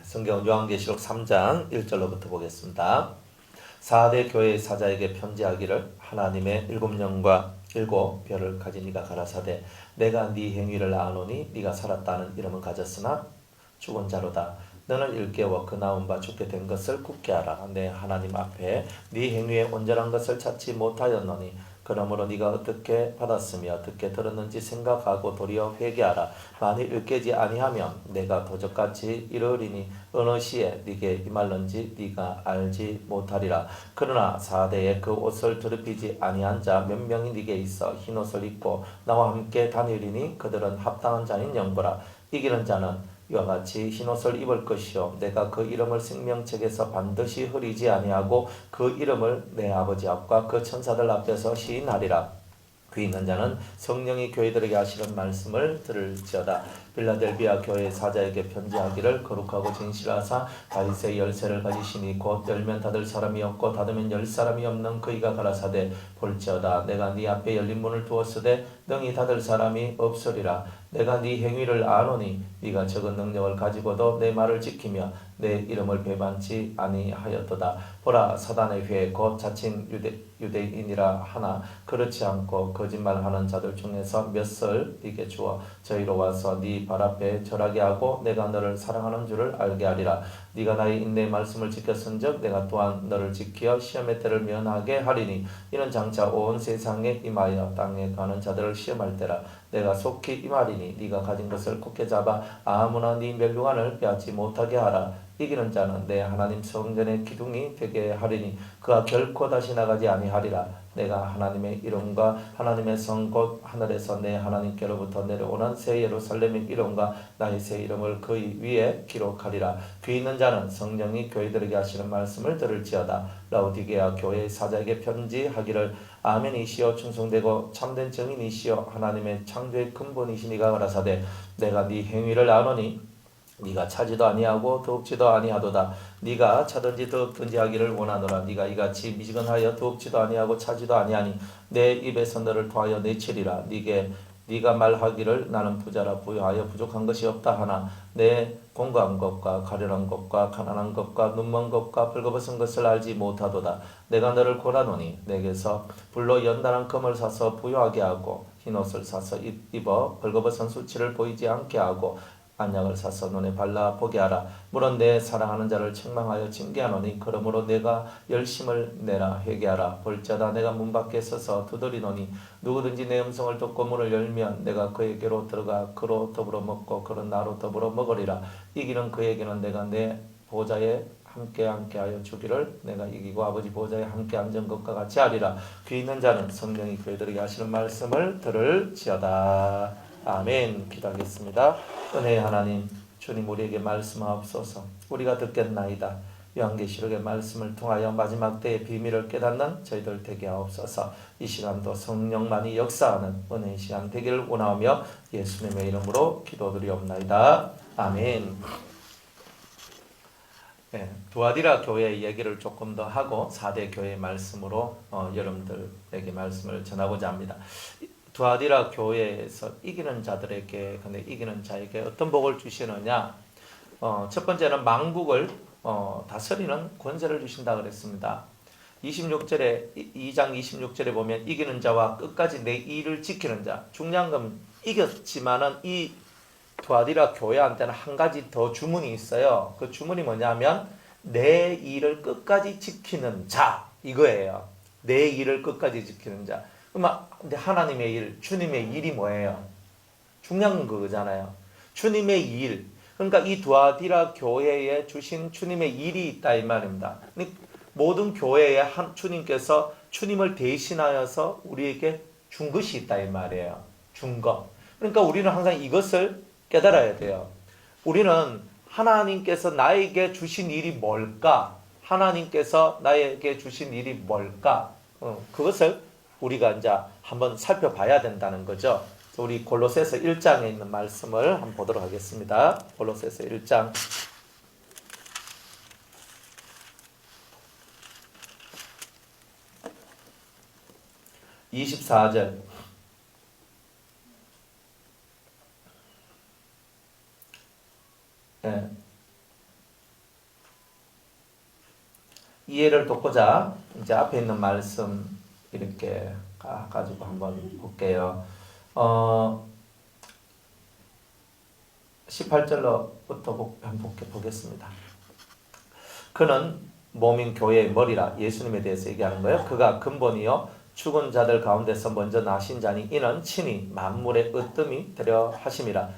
성경은 요한계시록 3장 1절로부터 보겠습니다. 4대 교회의 사자에게 편지하기를 하나님의 7영과 7별을 가진 이가 가라사대 내가 네 행위를 아노니 네가 살았다는 이름은 가졌으나 죽은 자로다. 너는 일깨워 그 나온 바 죽게 된 것을 굳게 하라. 내 하나님 앞에 네 행위의 온전한 것을 찾지 못하였노니 그러므로 네가 어떻게 받았으며 어떻게 들었는지 생각하고 도리어 회개하라. 만일 일깨지 아니하면 내가 도적같이 이르리니 어느 시에 네게 임할는지 네가 알지 못하리라. 그러나 4대에 그 옷을 더럽히지 아니한 자 몇 명이 네게 있어 흰옷을 입고 나와 함께 다니리니 그들은 합당한 자인 영보라. 이기는 자는 이와 같이 흰옷을 입을 것이요 내가 그 이름을 생명책에서 반드시 흐리지 아니하고 그 이름을 내 아버지 앞과 그 천사들 앞에서 시인하리라. 귀 있는 자는 성령이 교회들에게 하시는 말씀을 들을지어다. 빌라델비아 교회 사자에게 편지하기를 거룩하고 진실하사 다윗의 열쇠를 가지시니 곧 열면 닫을 사람이 없고 닫으면 열 사람이 없는 그이가 가라사대 볼지어다. 내가 네 앞에 열린 문을 두었으되 능히 닫을 사람이 없으리라. 내가 네 행위를 아노니 네가 적은 능력을 가지고도 내 말을 지키며 내 이름을 배반치 아니하였도다. 보라 사단의 회 곧 자칭 유대인이라 하나 그렇지 않고 거짓말하는 자들 중에서 몇을 네게 주어 저희로 와서 네 발 앞에 절하게 하고 내가 너를 사랑하는 줄을 알게 하리라. 네가 나의 인내의 말씀을 지켰은즉 내가 또한 너를 지켜 시험의 때를 면하게 하리니 이는 장차 온 세상에 임하여 땅에 가는 자들을 시험할 때라. 내가 속히 임하리니 네가 가진 것을 굳게 잡아 아무나 네 멸류관을 빼앗지 못하게 하라. 이기는 자는 내 하나님 성전의 기둥이 되게 하리니 그가 결코 다시 나가지 아니하리라. 내가 하나님의 이름과 하나님의 성 곧 하늘에서 내 하나님께로부터 내려오는 새 예루살렘의 이름과 나의 새 이름을 그 위에 기록하리라. 귀 있는 자는 성령이 교회들에게 하시는 말씀을 들을지어다. 라오디게아 교회의 사자에게 편지하기를 아멘이시여 충성되고 참된 증인이시여 하나님의 창조의 근본이시니가 가라사대 내가 네 행위를 아노니 네가 차지도 아니하고 더욱지도 아니하도다. 네가 차든지 더욱든지 하기를 원하노라. 네가 이같이 미지근하여 더욱지도 아니하고 차지도 아니하니 내 입에서 너를 도하여 내치리라. 네가 말하기를 나는 부자라 부유하여 부족한 것이 없다 하나 내 공고한 것과 가련한 것과 가난한 것과 눈먼 것과 벌거벗은 것을 알지 못하도다. 내가 너를 고라노니 내게서 불로 연단한 금을 사서 부유하게 하고 흰옷을 사서 입어 벌거벗은 수치를 보이지 않게 하고 안약을 사서 눈에 발라 보게 하라. 물론 내 사랑하는 자를 책망하여 징계하노니 그러므로 내가 열심을 내라 회개하라. 볼자다 내가 문 밖에 서서 두드리노니 누구든지 내 음성을 듣고 문을 열면 내가 그에게로 들어가 그로 더불어 먹고 그는 나로 더불어 먹으리라. 이기는 그에게는 내가 내 보좌에 함께하여 주기를 내가 이기고 아버지 보좌에 함께 앉은 것과 같이 하리라. 귀 있는 자는 성령이 교회들에게 하시는 말씀을 들을지어다. 아멘. 기도하겠습니다. 은혜의 하나님 주님 우리에게 말씀하옵소서. 우리가 듣겠나이다. 요한계시록의 말씀을 통하여 마지막 때의 비밀을 깨닫는 저희들 되게 하옵소서. 이 시간도 성령만이 역사하는 은혜의 시간 되기를 원하오며 예수님의 이름으로 기도드리옵나이다. 아멘. 두아디라 교회 얘기를 조금 더 하고 4대 교회 말씀으로 여러분들에게 말씀을 전하고자 합니다. 두아디라 교회에서 이기는 자들에게 근데 이기는 자에게 어떤 복을 주시느냐? 첫 번째는 망국을 다스리는 권세를 주신다 그랬습니다. 26절에 2장 26절에 보면 이기는 자와 끝까지 내 일을 지키는 자. 중요한 건 이겼지만은 이 두아디라 교회한테는 한 가지 더 주문이 있어요. 그 주문이 뭐냐면 내 일을 끝까지 지키는 자 이거예요. 내 일을 끝까지 지키는 자. 근데 하나님의 일, 주님의 일이 뭐예요? 중요한 건 그거잖아요. 주님의 일. 그러니까 이 두아디라 교회에 주신 주님의 일이 있다 이 말입니다. 모든 교회에 주님께서 주님을 대신하여서 우리에게 준 것이 있다 이 말이에요. 준 것. 그러니까 우리는 항상 이것을 깨달아야 돼요. 우리는 하나님께서 나에게 주신 일이 뭘까? 하나님께서 나에게 주신 일이 뭘까? 그것을 우리가 이제 한번 살펴봐야 된다는 거죠. 우리 골로새서 1장에 있는 말씀을 한번 보도록 하겠습니다. 골로새서 1장 24절 이해를 돕고자 이제 앞에 있는 말씀 이렇게 가지고 한번 볼게요. 18절로부터 한번 보겠습니다. 그는 몸인 교회의 머리라. 예수님에 대해서 얘기하는 거예요. 그가 근본이요 죽은 자들 가운데서 먼저 나신 자니 이는 친히 만물의 으뜸이 되려 하심이라.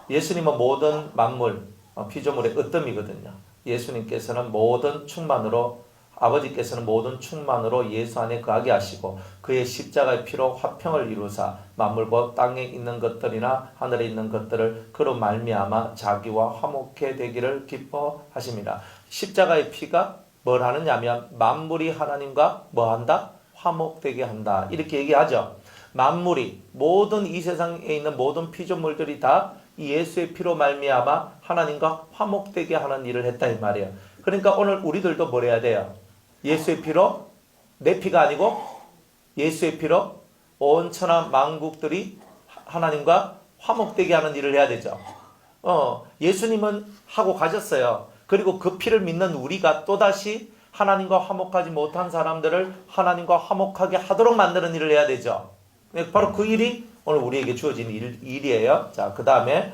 예수님은 모든 만물 피조물의 으뜸이거든요. 예수님께서는 모든 충만으로, 아버지께서는 모든 충만으로 예수 안에 거하게 하시고 그의 십자가의 피로 화평을 이루사 만물 곧 땅에 있는 것들이나 하늘에 있는 것들을 그로 말미암아 자기와 화목해 되기를 기뻐하심이라. 십자가의 피가 뭘 하느냐면 만물이 하나님과 뭐 한다? 화목되게 한다. 이렇게 얘기하죠. 만물이, 모든 이 세상에 있는 모든 피조물들이 다 예수의 피로 말미암아 하나님과 화목되게 하는 일을 했다 이 말이에요. 그러니까 오늘 우리들도 뭘 해야 돼요? 예수의 피로, 내 피가 아니고 예수의 피로 온 천하 만국들이 하나님과 화목되게 하는 일을 해야 되죠. 예수님은 하고 가셨어요. 그리고 그 피를 믿는 우리가 또다시 하나님과 화목하지 못한 사람들을 하나님과 화목하게 하도록 만드는 일을 해야 되죠. 바로 그 일이 오늘 우리에게 주어진 일이에요. 자, 그 다음에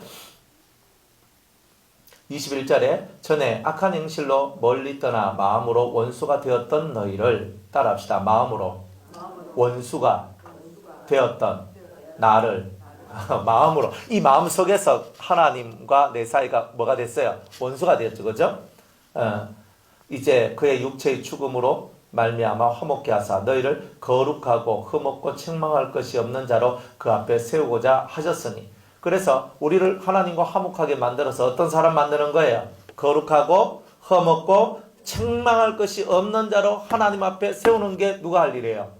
21절에 전에 악한 행실로 멀리 떠나 마음으로 원수가 되었던 너희를 따라합시다. 마음으로 원수가 되었던 나를 마음으로, 이 마음 속에서 하나님과 내 사이가 뭐가 됐어요? 원수가 되었죠. 그죠? 이제 그의 육체의 죽음으로 말미암아 화목케 하사 너희를 거룩하고 흠없고 책망할 것이 없는 자로 그 앞에 세우고자 하셨으니. 그래서 우리를 하나님과 화목하게 만들어서 어떤 사람 만드는 거예요? 거룩하고 흠없고 책망할 것이 없는 자로 하나님 앞에 세우는 게 누가 할 일이에요?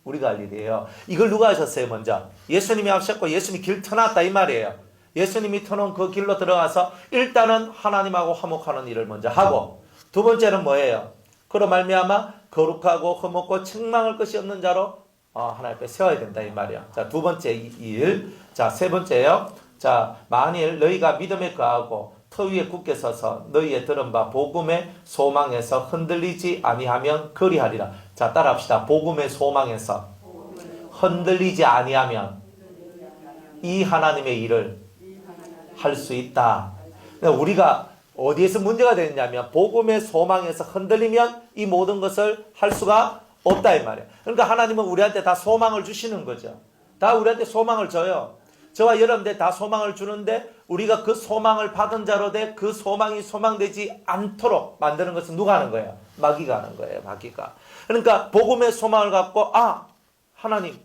우리가 할 일이에요. 이걸 누가 하셨어요? 먼저 예수님이 하셨고 예수님이 길 터놨다 이 말이에요. 예수님이 터놓은 그 길로 들어가서 일단은 하나님하고 화목하는 일을 먼저 하고, 두 번째는 뭐예요? 그로 말미암아 거룩하고 흠없고 책망할 것이 없는 자로 하나님 앞에 세워야 된다 이 말이야. 자, 두 번째 일. 자, 세 번째요. 자, 만일 너희가 믿음에 거하고 터 위에 굳게 서서 너희의 들은 바 복음의 소망에서 흔들리지 아니하면 그리하리라. 자, 따라합시다. 복음의 소망에서 흔들리지 아니하면 이 하나님의 일을 할 수 있다. 우리가 어디에서 문제가 되느냐면 복음의 소망에서 흔들리면 이 모든 것을 할 수가 없다 이 말이에요. 그러니까 하나님은 우리한테 다 소망을 주시는 거죠. 다 우리한테 소망을 줘요. 저와 여러분들 다 소망을 주는데 우리가 그 소망을 받은 자로 돼 그 소망이 소망되지 않도록 만드는 것은 누가 하는 거예요? 마귀가 하는 거예요. 마귀가. 그러니까 복음의 소망을 갖고 하나님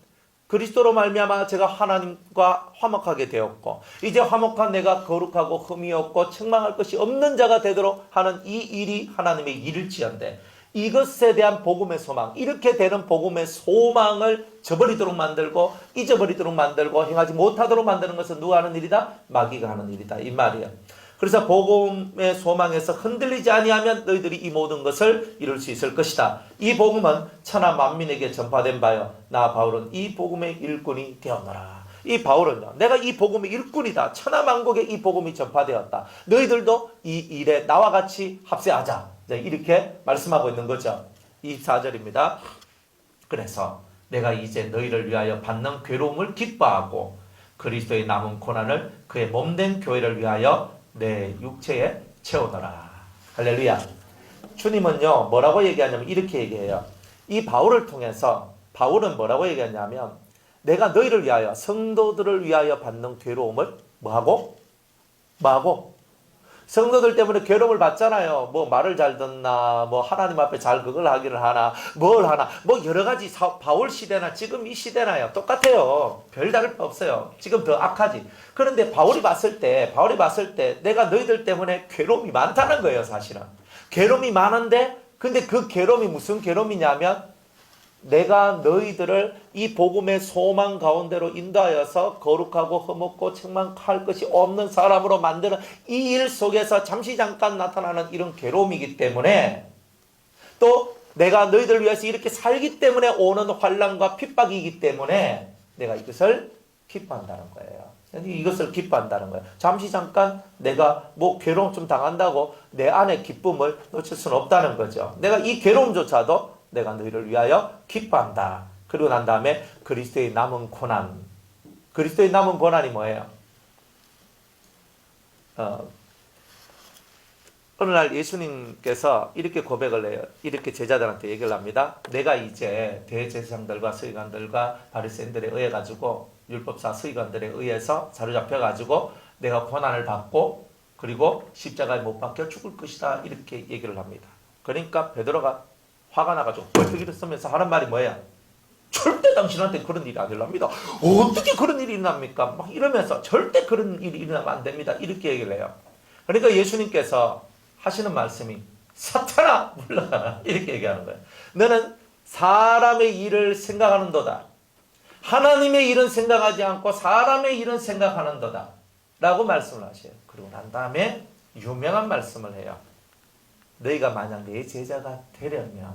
그리스도로 말미암아 제가 하나님과 화목하게 되었고 이제 화목한 내가 거룩하고 흠이 없고 책망할 것이 없는 자가 되도록 하는 이 일이 하나님의 일일지언데 이것에 대한 복음의 소망, 이렇게 되는 복음의 소망을 저버리도록 만들고 잊어버리도록 만들고 행하지 못하도록 만드는 것은 누가 하는 일이다? 마귀가 하는 일이다 이 말이에요. 그래서 복음의 소망에서 흔들리지 아니하면 너희들이 이 모든 것을 이룰 수 있을 것이다. 이 복음은 천하 만민에게 전파된 바요 나 바울은 이 복음의 일꾼이 되었노라. 이 바울은요, 내가 이 복음의 일꾼이다. 천하 만국에 이 복음이 전파되었다. 너희들도 이 일에 나와 같이 합세하자. 이렇게 말씀하고 있는 거죠. 24절입니다. 그래서 내가 이제 너희를 위하여 받는 괴로움을 기뻐하고 그리스도의 남은 고난을 그의 몸된 교회를 위하여 내 육체에 채우노라. 할렐루야. 주님은요 뭐라고 얘기하냐면 이렇게 얘기해요. 이 바울을 통해서 바울은 뭐라고 얘기하냐면 내가 너희를 위하여 성도들을 위하여 받는 괴로움을 뭐하고 성도들 때문에 괴로움을 받잖아요. 뭐 말을 잘 듣나, 뭐 하나님 앞에 잘 그걸 하기를 하나, 뭘 하나, 뭐 여러 가지 바울 시대나 지금 이 시대나요. 똑같아요. 별다를 바 없어요. 지금 더 악하지. 그런데 바울이 봤을 때 내가 너희들 때문에 괴로움이 많다는 거예요, 사실은. 괴로움이 많은데, 근데 그 괴로움이 무슨 괴로움이냐면 내가 너희들을 이 복음의 소망 가운데로 인도하여서 거룩하고 흠없고 책망할 것이 없는 사람으로 만드는 이 일 속에서 잠시 잠깐 나타나는 이런 괴로움이기 때문에 또 내가 너희들을 위해서 이렇게 살기 때문에 오는 환난과 핍박이기 때문에 내가 이것을 기뻐한다는 거예요. 이것을 기뻐한다는 거예요. 잠시 잠깐 내가 뭐 괴로움 좀 당한다고 내 안의 기쁨을 놓칠 수는 없다는 거죠. 내가 이 괴로움조차도 내가 너희를 위하여 기뻐한다. 그리고 난 다음에 그리스도의 남은 고난. 그리스도의 남은 고난이 뭐예요? 어느 날 예수님께서 이렇게 고백을 해요. 이렇게 제자들한테 얘기를 합니다. 내가 이제 대제사장들과 서기관들과 바리새인들에 의해 가지고 율법사 서기관들에 의해서 사로잡혀 가지고 내가 고난을 받고 그리고 십자가에 못 박혀 죽을 것이다. 이렇게 얘기를 합니다. 그러니까 베드로가 화가 나가지고 벌떡 쓰면서 하는 말이 뭐예요? 절대 당신한테 그런 일이 아니랍니다. 어떻게 그런 일이 일어납니까? 막 이러면서 절대 그런 일이 일어나면 안 됩니다. 이렇게 얘기를 해요. 그러니까 예수님께서 하시는 말씀이 사탄아 물러가라 이렇게 얘기하는 거예요. 너는 사람의 일을 생각하는도다. 하나님의 일은 생각하지 않고 사람의 일은 생각하는도다 라고 말씀을 하셔요. 그리고 난 다음에 유명한 말씀을 해요. 너희가 만약 내 제자가 되려면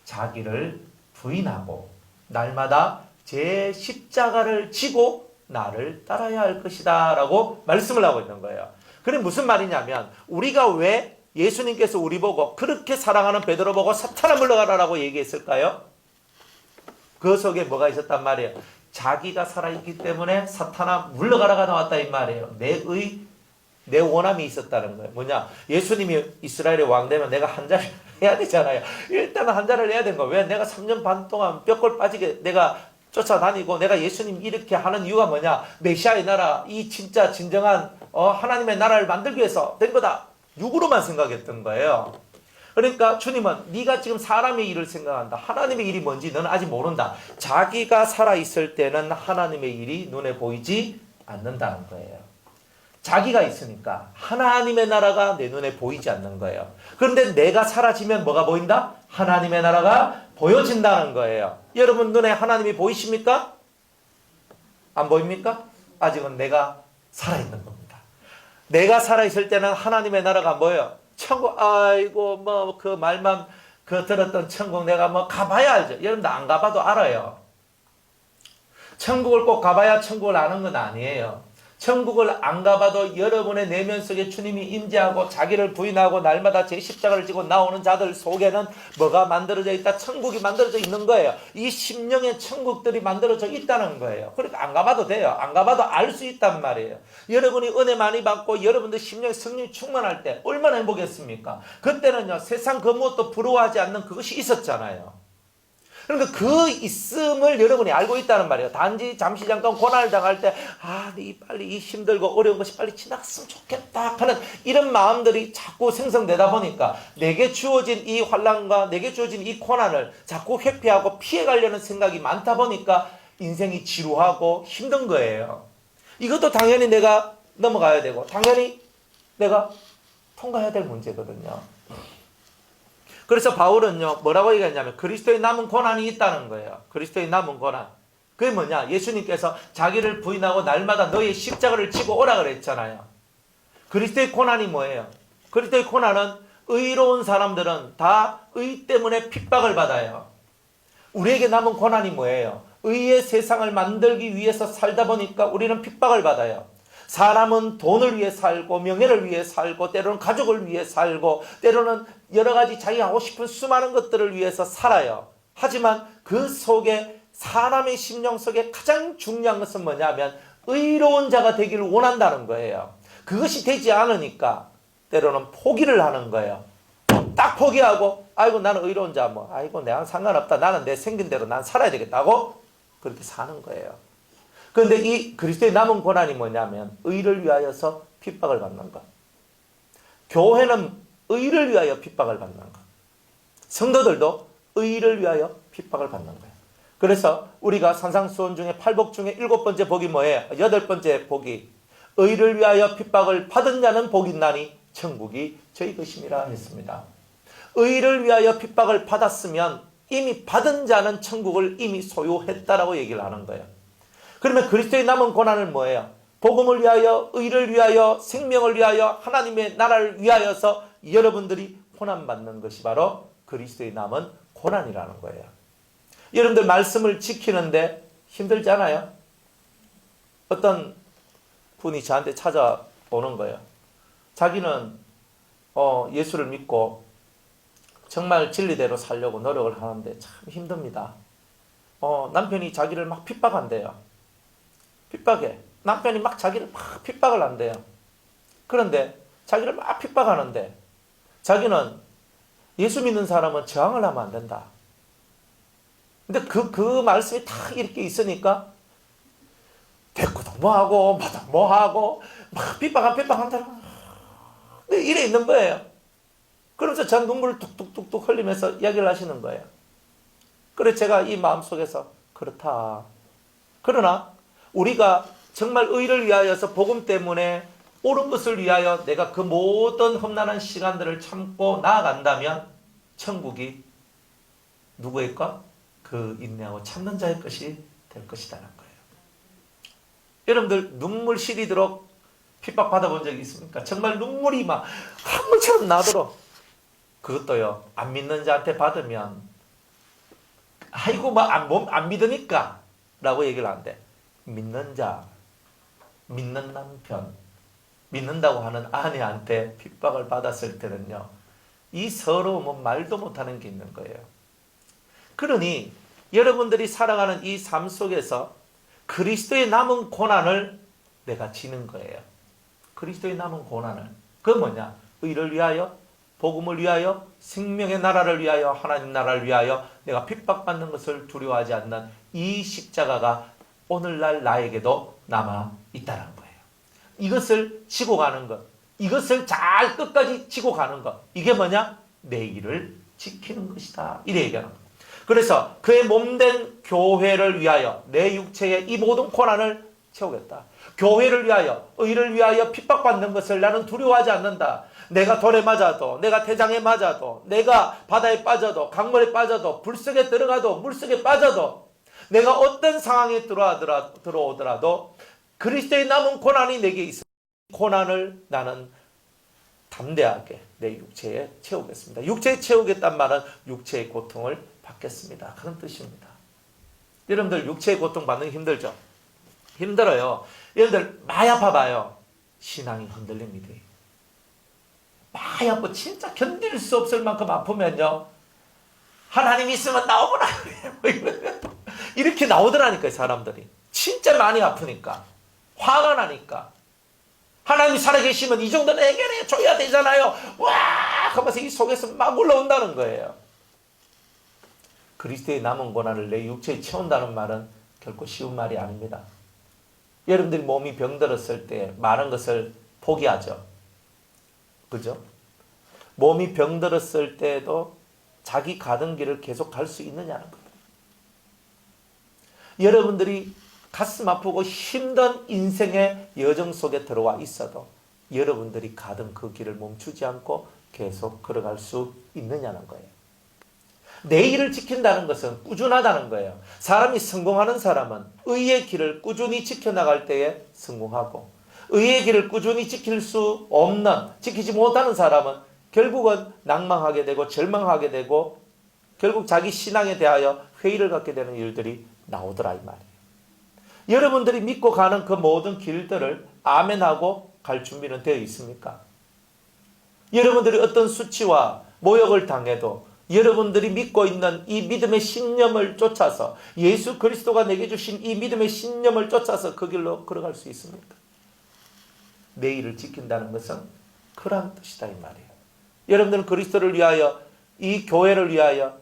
자기를 부인하고 날마다 제 십자가를 지고 나를 따라야 할 것이다 라고 말씀을 하고 있는 거예요. 그게 무슨 말이냐면 우리가 왜 예수님께서 우리 보고 그렇게 사랑하는 베드로 보고 사탄아 물러가라라고 얘기했을까요? 그 속에 뭐가 있었단 말이에요. 자기가 살아있기 때문에 사탄아 물러가라가 나왔다 이 말이에요. 내 원함이 있었다는 거예요. 뭐냐? 예수님이 이스라엘의 왕 되면 내가 한자를 해야 되잖아요. 일단은 한자를 해야 되는 거예요. 왜? 내가 3년 반 동안 뼈골 빠지게 내가 쫓아다니고 내가 예수님 이렇게 하는 이유가 뭐냐? 메시아의 나라, 이 진짜 진정한 하나님의 나라를 만들기 위해서 된 거다. 육으로만 생각했던 거예요. 그러니까 주님은 네가 지금 사람의 일을 생각한다. 하나님의 일이 뭔지 너는 아직 모른다. 자기가 살아있을 때는 하나님의 일이 눈에 보이지 않는다는 거예요. 자기가 있으니까 하나님의 나라가 내 눈에 보이지 않는 거예요. 그런데 내가 사라지면 뭐가 보인다? 하나님의 나라가 보여진다는 거예요. 여러분 눈에 하나님이 보이십니까? 안 보입니까? 아직은 내가 살아있는 겁니다. 내가 살아있을 때는 하나님의 나라가 뭐예요? 천국, 아이고 뭐 그 말만 들었던 천국 내가 뭐 가봐야 알죠. 여러분들 안 가봐도 알아요. 천국을 꼭 가봐야 천국을 아는 건 아니에요. 천국을 안 가봐도 여러분의 내면 속에 주님이 임재하고 자기를 부인하고 날마다 제 십자가를 지고 나오는 자들 속에는 뭐가 만들어져 있다? 천국이 만들어져 있는 거예요. 이 심령의 천국들이 만들어져 있다는 거예요. 그러니까 안 가봐도 돼요. 안 가봐도 알 수 있단 말이에요. 여러분이 은혜 많이 받고 여러분들 심령의 성령 충만할 때 얼마나 행복했습니까? 그때는요 세상 그 무엇도 부러워하지 않는 그것이 있었잖아요. 그러니까 그 있음을 여러분이 알고 있다는 말이에요. 단지 잠시 잠깐 고난을 당할 때 빨리 이 힘들고 어려운 것이 빨리 지나갔으면 좋겠다 하는 이런 마음들이 자꾸 생성되다 보니까 내게 주어진 이 환난과 내게 주어진 이 고난을 자꾸 회피하고 피해가려는 생각이 많다 보니까 인생이 지루하고 힘든 거예요. 이것도 당연히 내가 넘어가야 되고 당연히 내가 통과해야 될 문제거든요. 그래서 바울은요 뭐라고 얘기했냐면 그리스도의 남은 고난이 있다는 거예요. 그리스도의 남은 고난. 그게 뭐냐? 예수님께서 자기를 부인하고 날마다 너의 십자가를 지고 오라 그랬잖아요. 그리스도의 고난이 뭐예요? 그리스도의 고난은 의로운 사람들은 다 의 때문에 핍박을 받아요. 우리에게 남은 고난이 뭐예요? 의의 세상을 만들기 위해서 살다 보니까 우리는 핍박을 받아요. 사람은 돈을 위해 살고 명예를 위해 살고 때로는 가족을 위해 살고 때로는 여러 가지 자기가 하고 싶은 수많은 것들을 위해서 살아요. 하지만 그 속에 사람의 심령 속에 가장 중요한 것은 뭐냐면 의로운 자가 되기를 원한다는 거예요. 그것이 되지 않으니까 때로는 포기를 하는 거예요. 딱 포기하고 아이고 나는 의로운 자 아이고 내가 상관없다. 나는 내 생긴 대로 난 살아야 되겠다고 그렇게 사는 거예요. 그런데 이 그리스도의 남은 고난이 뭐냐면 의를 위하여서 핍박을 받는 것. 교회는 의를 위하여 핍박을 받는 것. 성도들도 의를 위하여 핍박을 받는 거예요. 그래서 우리가 산상수훈 중에 8복 중에 7번째 복이 뭐예요? 8번째 복이 의를 위하여 핍박을 받은 자는 복이 있나니 천국이 저희 것임이라 했습니다. 의를 위하여 핍박을 받았으면 이미 받은 자는 천국을 이미 소유했다라고 얘기를 하는 거예요. 그러면 그리스도의 남은 고난은 뭐예요? 복음을 위하여, 의를 위하여, 생명을 위하여, 하나님의 나라를 위하여서 여러분들이 고난받는 것이 바로 그리스도의 남은 고난이라는 거예요. 여러분들 말씀을 지키는데 힘들잖아요. 어떤 분이 저한테 찾아오는 거예요. 자기는 예수를 믿고 정말 진리대로 살려고 노력을 하는데 참 힘듭니다. 남편이 자기를 막 핍박한대요. 핍박해. 남편이 막 자기를 막 핍박을 한대요. 그런데 자기를 막 핍박하는데 자기는 예수 믿는 사람은 저항을 하면 안 된다. 근데 그 말씀이 다 이렇게 있으니까 대꾸도 뭐하고 뭐도 뭐하고 막 핍박한다. 이래 있는 거예요. 그러면서 전 눈물을 뚝뚝뚝뚝 흘리면서 이야기를 하시는 거예요. 그래서 제가 이 마음속에서 그렇다. 그러나 우리가 정말 의를 위하여서 복음 때문에 옳은 것을 위하여 내가 그 모든 험난한 시간들을 참고 나아간다면 천국이 누구의 것? 그 인내하고 참는 자의 것이 될 것이라는 거예요. 여러분들 눈물 시리도록 핍박받아 본 적이 있습니까? 정말 눈물이 막 한물처럼 나도록. 그것도요, 안 믿는 자한테 받으면 아이고 안 믿으니까 라고 얘기를 하는데, 믿는 자, 믿는 남편, 믿는다고 하는 아내한테 핍박을 받았을 때는요, 이 서러움은 말도 못하는 게 있는 거예요. 그러니 여러분들이 살아가는 이 삶 속에서 그리스도의 남은 고난을 내가 지는 거예요. 그리스도의 남은 고난을. 그건 뭐냐? 의를 위하여, 복음을 위하여, 생명의 나라를 위하여, 하나님 나라를 위하여 내가 핍박받는 것을 두려워하지 않는 이 십자가가 오늘날 나에게도 남아 있다는 거예요. 이것을 지고 가는 것, 이것을 잘 끝까지 지고 가는 것, 이게 뭐냐? 내 일을 지키는 것이다. 이래 얘기하는 거예요. 그래서 그의 몸된 교회를 위하여 내 육체의 이 모든 고난을 채우겠다. 교회를 위하여, 의를 위하여 핍박받는 것을 나는 두려워하지 않는다. 내가 돌에 맞아도, 내가 태장에 맞아도, 내가 바다에 빠져도, 강물에 빠져도, 불속에 들어가도, 물속에 빠져도, 내가 어떤 상황에 들어오더라도 그리스도의 남은 고난이 내게 있어. 고난을 나는 담대하게 내 육체에 채우겠습니다. 육체에 채우겠다는 말은 육체의 고통을 받겠습니다. 그런 뜻입니다. 여러분들 육체의 고통 받는 게 힘들죠? 힘들어요. 여러분들 많이 아파봐요. 신앙이 흔들립니다. 많이 아프고 진짜 견딜 수 없을 만큼 아프면요, 하나님 있으면 나오거나 이렇게 나오더라니까요. 사람들이 진짜 많이 아프니까, 화가 나니까. 하나님이 살아계시면 이 정도는 해결해 줘야 되잖아요. 와 하면서 이 속에서 막 올라온다는 거예요. 그리스도의 남은 고난을 내 육체에 채운다는 말은 결코 쉬운 말이 아닙니다. 여러분들이 몸이 병들었을 때 많은 것을 포기하죠. 그죠? 몸이 병들었을 때도 자기 가던 길을 계속 갈 수 있느냐는 거예요. 여러분들이 가슴 아프고 힘든 인생의 여정 속에 들어와 있어도 여러분들이 가던 그 길을 멈추지 않고 계속 걸어갈 수 있느냐는 거예요. 내 일을 지킨다는 것은 꾸준하다는 거예요. 사람이 성공하는 사람은 의의 길을 꾸준히 지켜나갈 때에 성공하고, 의의 길을 꾸준히 지키지 못하는 사람은 결국은 낭망하게 되고 절망하게 되고 결국 자기 신앙에 대하여 회의를 갖게 되는 일들이 나오더라 이 말이에요. 여러분들이 믿고 가는 그 모든 길들을 아멘하고 갈 준비는 되어 있습니까? 여러분들이 어떤 수치와 모욕을 당해도 여러분들이 믿고 있는 이 믿음의 신념을 쫓아서, 예수 그리스도가 내게 주신 이 믿음의 신념을 쫓아서 그 길로 걸어갈 수 있습니까? 내 일을 지킨다는 것은 그러한 뜻이다 이 말이에요. 여러분들은 그리스도를 위하여, 이 교회를 위하여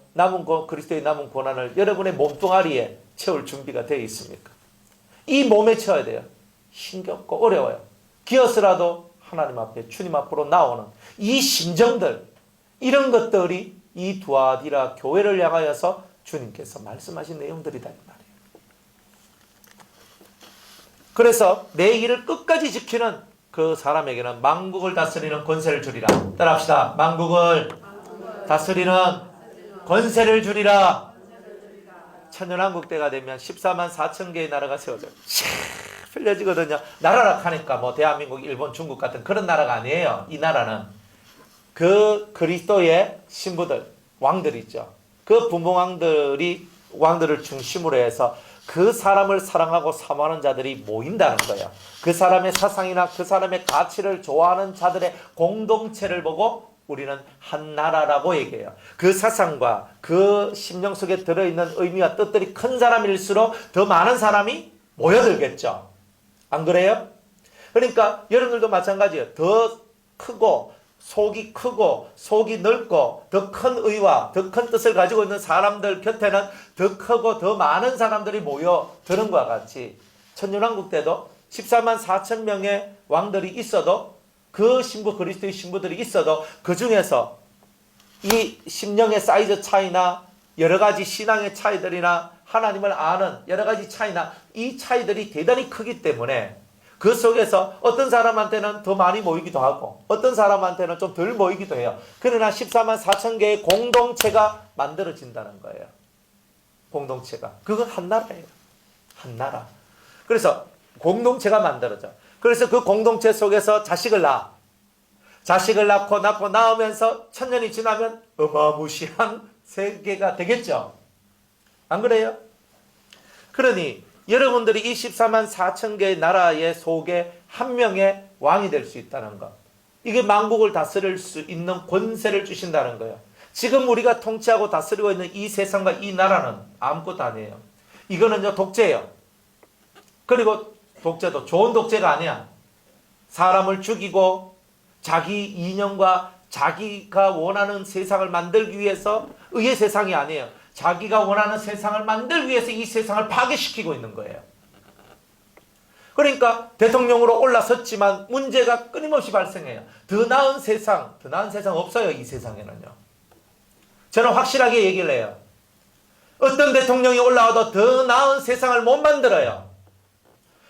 그리스도의 남은 고난을 여러분의 몸뚱아리에 채울 준비가 되어 있습니까? 이 몸에 채워야 돼요. 힘겹고 어려워요. 기어서라도 하나님 앞에, 주님 앞으로 나오는 이 심정들, 이런 것들이 이 두아디라 교회를 향하여서 주님께서 말씀하신 내용들이다 이 말이에요. 그래서 내 일을 끝까지 지키는 그 사람에게는 만국을 다스리는 권세를 주리라. 따라합시다. 만국을 다스리는 권세를 주리라. 천년왕국 때가 되면 14만 4천 개의 나라가 세워져요. 풀려지거든요. 나라라 하니까 뭐 대한민국, 일본, 중국 같은 그런 나라가 아니에요. 이 나라는 그 그리스도의 신부들, 왕들 있죠. 그 분봉왕들을 중심으로 해서 그 사람을 사랑하고 사모하는 자들이 모인다는 거예요. 그 사람의 사상이나 그 사람의 가치를 좋아하는 자들의 공동체를 보고 우리는 한 나라라고 얘기해요. 그 사상과 그 심령 속에 들어있는 의미와 뜻들이 큰 사람일수록 더 많은 사람이 모여들겠죠. 안 그래요? 그러니까 여러분들도 마찬가지예요. 더 크고 속이 넓고 더 큰 의와 더 큰 뜻을 가지고 있는 사람들 곁에는 더 크고 더 많은 사람들이 모여드는 것과 같이 천년왕국 때도 14만 4천 명의 왕들이 있어도 그 신부 그리스도의 신부들이 있어도 그 중에서 이 심령의 사이즈 차이나 여러 가지 신앙의 차이들이나 하나님을 아는 여러 가지 차이나 이 차이들이 대단히 크기 때문에 그 속에서 어떤 사람한테는 더 많이 모이기도 하고 어떤 사람한테는 좀 덜 모이기도 해요. 그러나 14만 4천 개의 공동체가 만들어진다는 거예요. 공동체가. 그건 한 나라예요. 한 나라. 그래서 공동체가 만들어져. 그래서 그 공동체 속에서 자식을 낳고 낳으면서 천년이 지나면 어마무시한 세계가 되겠죠. 안 그래요? 그러니 여러분들이 이 14만 4천 개의 나라의 속에 한 명의 왕이 될 수 있다는 것. 이게 만국을 다스릴 수 있는 권세를 주신다는 거예요. 지금 우리가 통치하고 다스리고 있는 이 세상과 이 나라는 아무것도 아니에요. 이거는요 독재예요. 그리고 독재도 좋은 독재가 아니야. 사람을 죽이고 자기 이념과 자기가 원하는 세상을 만들기 위해서 의의 세상이 아니에요. 자기가 원하는 세상을 만들기 위해서 이 세상을 파괴시키고 있는 거예요. 그러니까 대통령으로 올라섰지만 문제가 끊임없이 발생해요. 더 나은 세상 없어요. 이 세상에는요. 저는 확실하게 얘기를 해요. 어떤 대통령이 올라와도 더 나은 세상을 못 만들어요.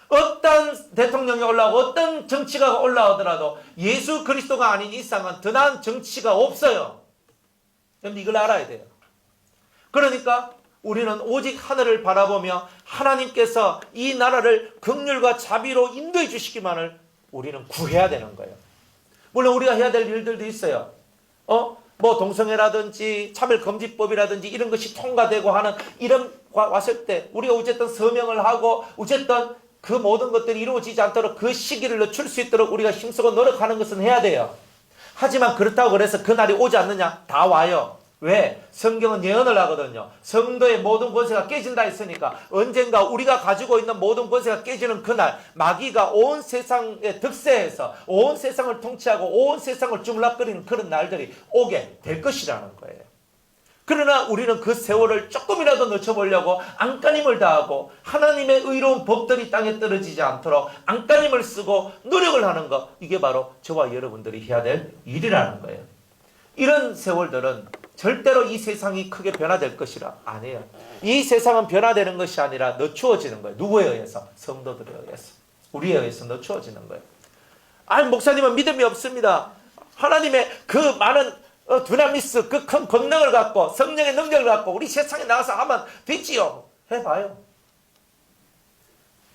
어떤 대통령이 올라오고 어떤 정치가가 올라오더라도 예수 그리스도가 아닌 이상은 더 나은 정치가 없어요. 여러분 이걸 알아야 돼요. 그러니까 우리는 오직 하늘을 바라보며 하나님께서 이 나라를 긍휼과 자비로 인도해 주시기만을 우리는 구해야 되는 거예요. 물론 우리가 해야 될 일들도 있어요. 뭐 동성애라든지 차별금지법이라든지 이런 것이 통과되고 하는 이런 왔을 때 우리가 어쨌든 서명을 하고 어쨌든 그 모든 것들이 이루어지지 않도록 그 시기를 늦출 수 있도록 우리가 힘쓰고 노력하는 것은 해야 돼요. 하지만 그렇다고 그래서 그날이 오지 않느냐? 다 와요. 왜? 성경은 예언을 하거든요. 성도의 모든 권세가 깨진다 했으니까 언젠가 우리가 가지고 있는 모든 권세가 깨지는 그날 마귀가 온 세상에 득세해서 온 세상을 통치하고 온 세상을 주물럭거리는 그런 날들이 오게 될 것이라는 거예요. 그러나 우리는 그 세월을 조금이라도 늦춰보려고 안간힘을 다하고 하나님의 의로운 법들이 땅에 떨어지지 않도록 안간힘을 쓰고 노력을 하는 것, 이게 바로 저와 여러분들이 해야 될 일이라는 거예요. 이런 세월들은 절대로 이 세상이 크게 변화될 것이라 아니에요. 이 세상은 변화되는 것이 아니라 늦추어지는 거예요. 누구에 의해서? 성도들에 의해서. 우리에 의해서 늦추어지는 거예요. 아니 목사님은 믿음이 없습니다. 하나님의 그 많은 두나미스 그 큰 권능을 갖고 성령의 능력을 갖고 우리 세상에 나가서 하면 되지요. 해봐요.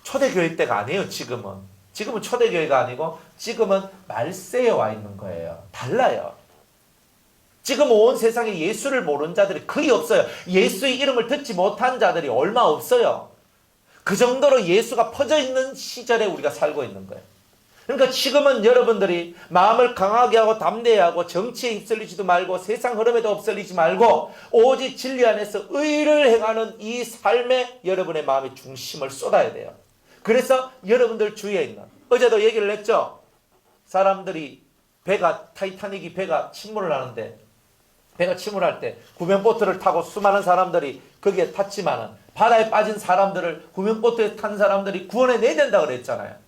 초대교회 때가 아니에요. 지금은 초대교회가 아니고 지금은 말세에 와 있는 거예요. 달라요. 지금 온 세상에 예수를 모르는 자들이 거의 없어요. 예수의 이름을 듣지 못한 자들이 얼마 없어요. 그 정도로 예수가 퍼져 있는 시절에 우리가 살고 있는 거예요. 그러니까 지금은 여러분들이 마음을 강하게 하고 담대히 하고 정치에 휩쓸리지도 말고 세상 흐름에도 휩쓸리지 말고 오직 진리 안에서 의를 행하는 이 삶에 여러분의 마음의 중심을 쏟아야 돼요. 그래서 여러분들 주위에 있는, 어제도 얘기를 했죠. 사람들이 타이타닉이 배가 침몰을 하는데 배가 침몰할 때 구명보트를 타고 수많은 사람들이 거기에 탔지만은 바다에 빠진 사람들을 구명보트에 탄 사람들이 구원해 내야 된다고 그랬잖아요.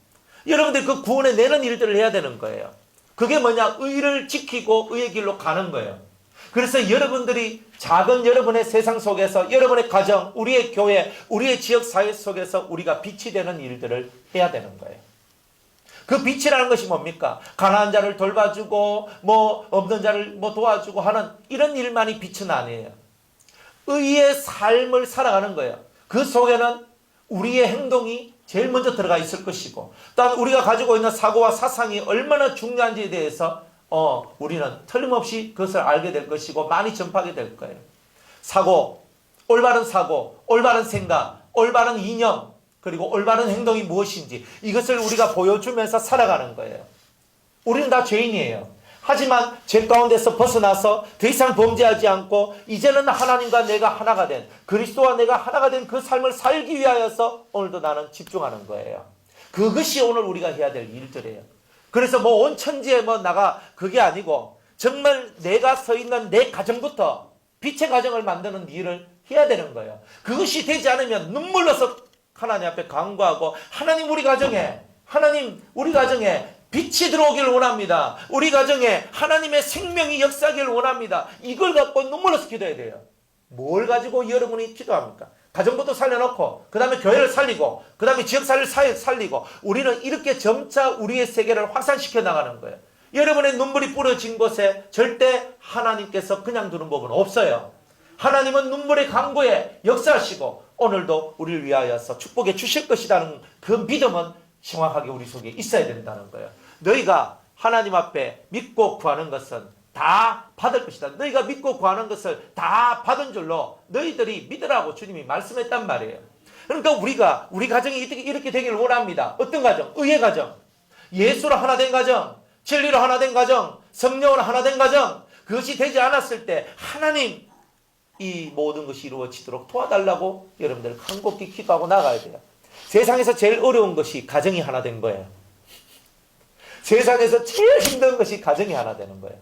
여러분들 그 구원해 내는 일들을 해야 되는 거예요. 그게 뭐냐? 의를 지키고 의의 길로 가는 거예요. 그래서 여러분들이 작은 여러분의 세상 속에서 여러분의 가정, 우리의 교회, 우리의 지역 사회 속에서 우리가 빛이 되는 일들을 해야 되는 거예요. 그 빛이라는 것이 뭡니까? 가난한 자를 돌봐주고 없는 자를 도와주고 하는 이런 일만이 빛은 아니에요. 의의 삶을 살아가는 거예요. 그 속에는 우리의 행동이 제일 먼저 들어가 있을 것이고 또한 우리가 가지고 있는 사고와 사상이 얼마나 중요한지에 대해서 우리는 틀림없이 그것을 알게 될 것이고 많이 전파하게 될 거예요. 올바른 사고, 올바른 생각, 올바른 이념, 그리고 올바른 행동이 무엇인지 이것을 우리가 보여주면서 살아가는 거예요. 우리는 다 죄인이에요. 하지만 죄 가운데서 벗어나서 더 이상 범죄하지 않고 이제는 하나님과 내가 하나가 된, 그리스도와 내가 하나가 된 그 삶을 살기 위하여서 오늘도 나는 집중하는 거예요. 그것이 오늘 우리가 해야 될 일들이에요. 그래서 뭐 온 천지에 뭐 나가 그게 아니고 정말 내가 서 있는 내 가정부터 빛의 가정을 만드는 일을 해야 되는 거예요. 그것이 되지 않으면 눈물로서 하나님 앞에 간구하고 하나님 우리 가정에 빛이 들어오길 원합니다. 우리 가정에 하나님의 생명이 역사하길 원합니다. 이걸 갖고 눈물로서 기도해야 돼요. 뭘 가지고 여러분이 기도합니까? 가정부터 살려놓고 그 다음에 교회를 살리고 그 다음에 지역사회를 살리고 우리는 이렇게 점차 우리의 세계를 확산시켜 나가는 거예요. 여러분의 눈물이 뿌려진 곳에 절대 하나님께서 그냥 두는 법은 없어요. 하나님은 눈물의 강구에 역사하시고 오늘도 우리를 위하여서 축복해 주실 것이라는 그 믿음은 정확하게 우리 속에 있어야 된다는 거예요. 너희가 하나님 앞에 믿고 구하는 것은 다 받을 것이다. 너희가 믿고 구하는 것을 다 받은 줄로 너희들이 믿으라고 주님이 말씀했단 말이에요. 그러니까 우리 가정이 이렇게 되기를 원합니다. 어떤 가정? 의의 가정. 예수로 하나 된 가정. 진리로 하나 된 가정. 성령으로 하나 된 가정. 그것이 되지 않았을 때 하나님 이 모든 것이 이루어지도록 도와달라고 여러분들 간곡히 기도하고 나가야 돼요. 세상에서 제일 어려운 것이 가정이 하나 된 거예요. 세상에서 제일 힘든 것이 가정이 하나 되는 거예요.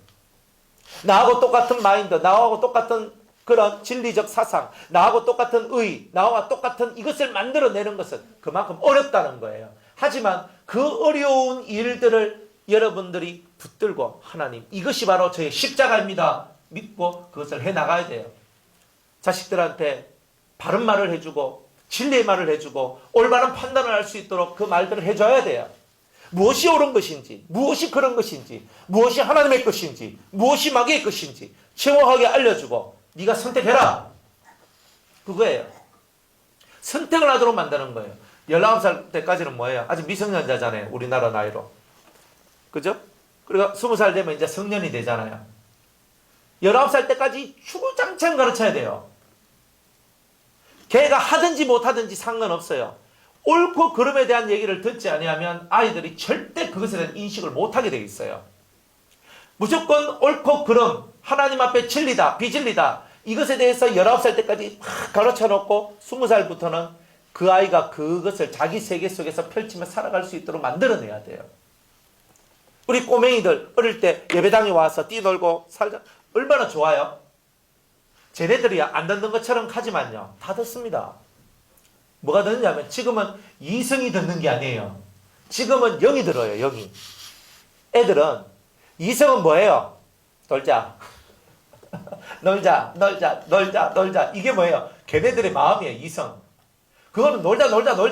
나하고 똑같은 마인드, 나하고 똑같은 그런 진리적 사상, 나하고 똑같은 의, 나와 똑같은 이것을 만들어내는 것은 그만큼 어렵다는 거예요. 하지만 그 어려운 일들을 여러분들이 붙들고 하나님 이것이 바로 저의 십자가입니다 믿고 그것을 해나가야 돼요. 자식들한테 바른 말을 해주고 진리의 말을 해주고 올바른 판단을 할 수 있도록 그 말들을 해줘야 돼요. 무엇이 옳은 것인지, 무엇이 그런 것인지, 무엇이 하나님의 것인지, 무엇이 마귀의 것인지 정확하게 알려주고 네가 선택해라. 그거예요. 선택을 하도록 만드는 거예요. 19살 때까지는 뭐예요? 아직 미성년자잖아요. 우리나라 나이로. 그죠? 그리고 20살 되면 이제 성년이 되잖아요. 19살 때까지 주구장창 가르쳐야 돼요. 걔가 하든지 못하든지 상관없어요. 옳고 그름에 대한 얘기를 듣지 아니하면 아이들이 절대 그것에 대한 인식을 못하게 되어 있어요. 무조건 옳고 그름, 하나님 앞에 진리다, 비진리다 이것에 대해서 19살 때까지 막 가르쳐놓고 20살부터는 그 아이가 그것을 자기 세계 속에서 펼치며 살아갈 수 있도록 만들어내야 돼요. 우리 꼬맹이들 어릴 때 예배당에 와서 뛰놀고 살자 얼마나 좋아요? 쟤네들이 안 듣는 것처럼 하지만요 다 듣습니다. 뭐가 듣느냐면 지금은 이성이 듣는 게 아니에요. 지금은 영이 들어요. 영이. 애들은 이성은 뭐예요? 놀자. 놀자. 이게 뭐예요? 걔네들의 마음이에요. 이성. 그거는 놀자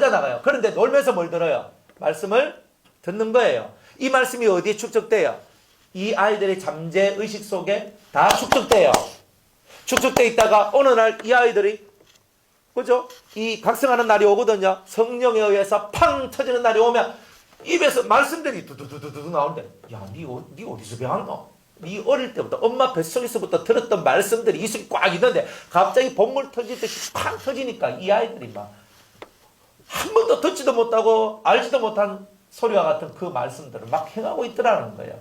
나가요. 그런데 놀면서 뭘 들어요? 말씀을 듣는 거예요. 이 말씀이 어디에 축적돼요? 이 아이들의 잠재의식 속에 다 축적돼요. 축적돼 있다가 어느 날 이 아이들이 그죠? 이 각성하는 날이 오거든요. 성령에 의해서 팡 터지는 날이 오면 입에서 말씀들이 두두두두 나오는데 야, 니 어디서 배웠노? 니 어릴 때부터 엄마 뱃속에서부터 들었던 말씀들이 이 속에 꽉 있는데 갑자기 본물 터지듯이 팡 터지니까 이 아이들이 막 한 번도 듣지도 못하고 알지도 못한 소리와 같은 그 말씀들을 막 행하고 있더라는 거예요.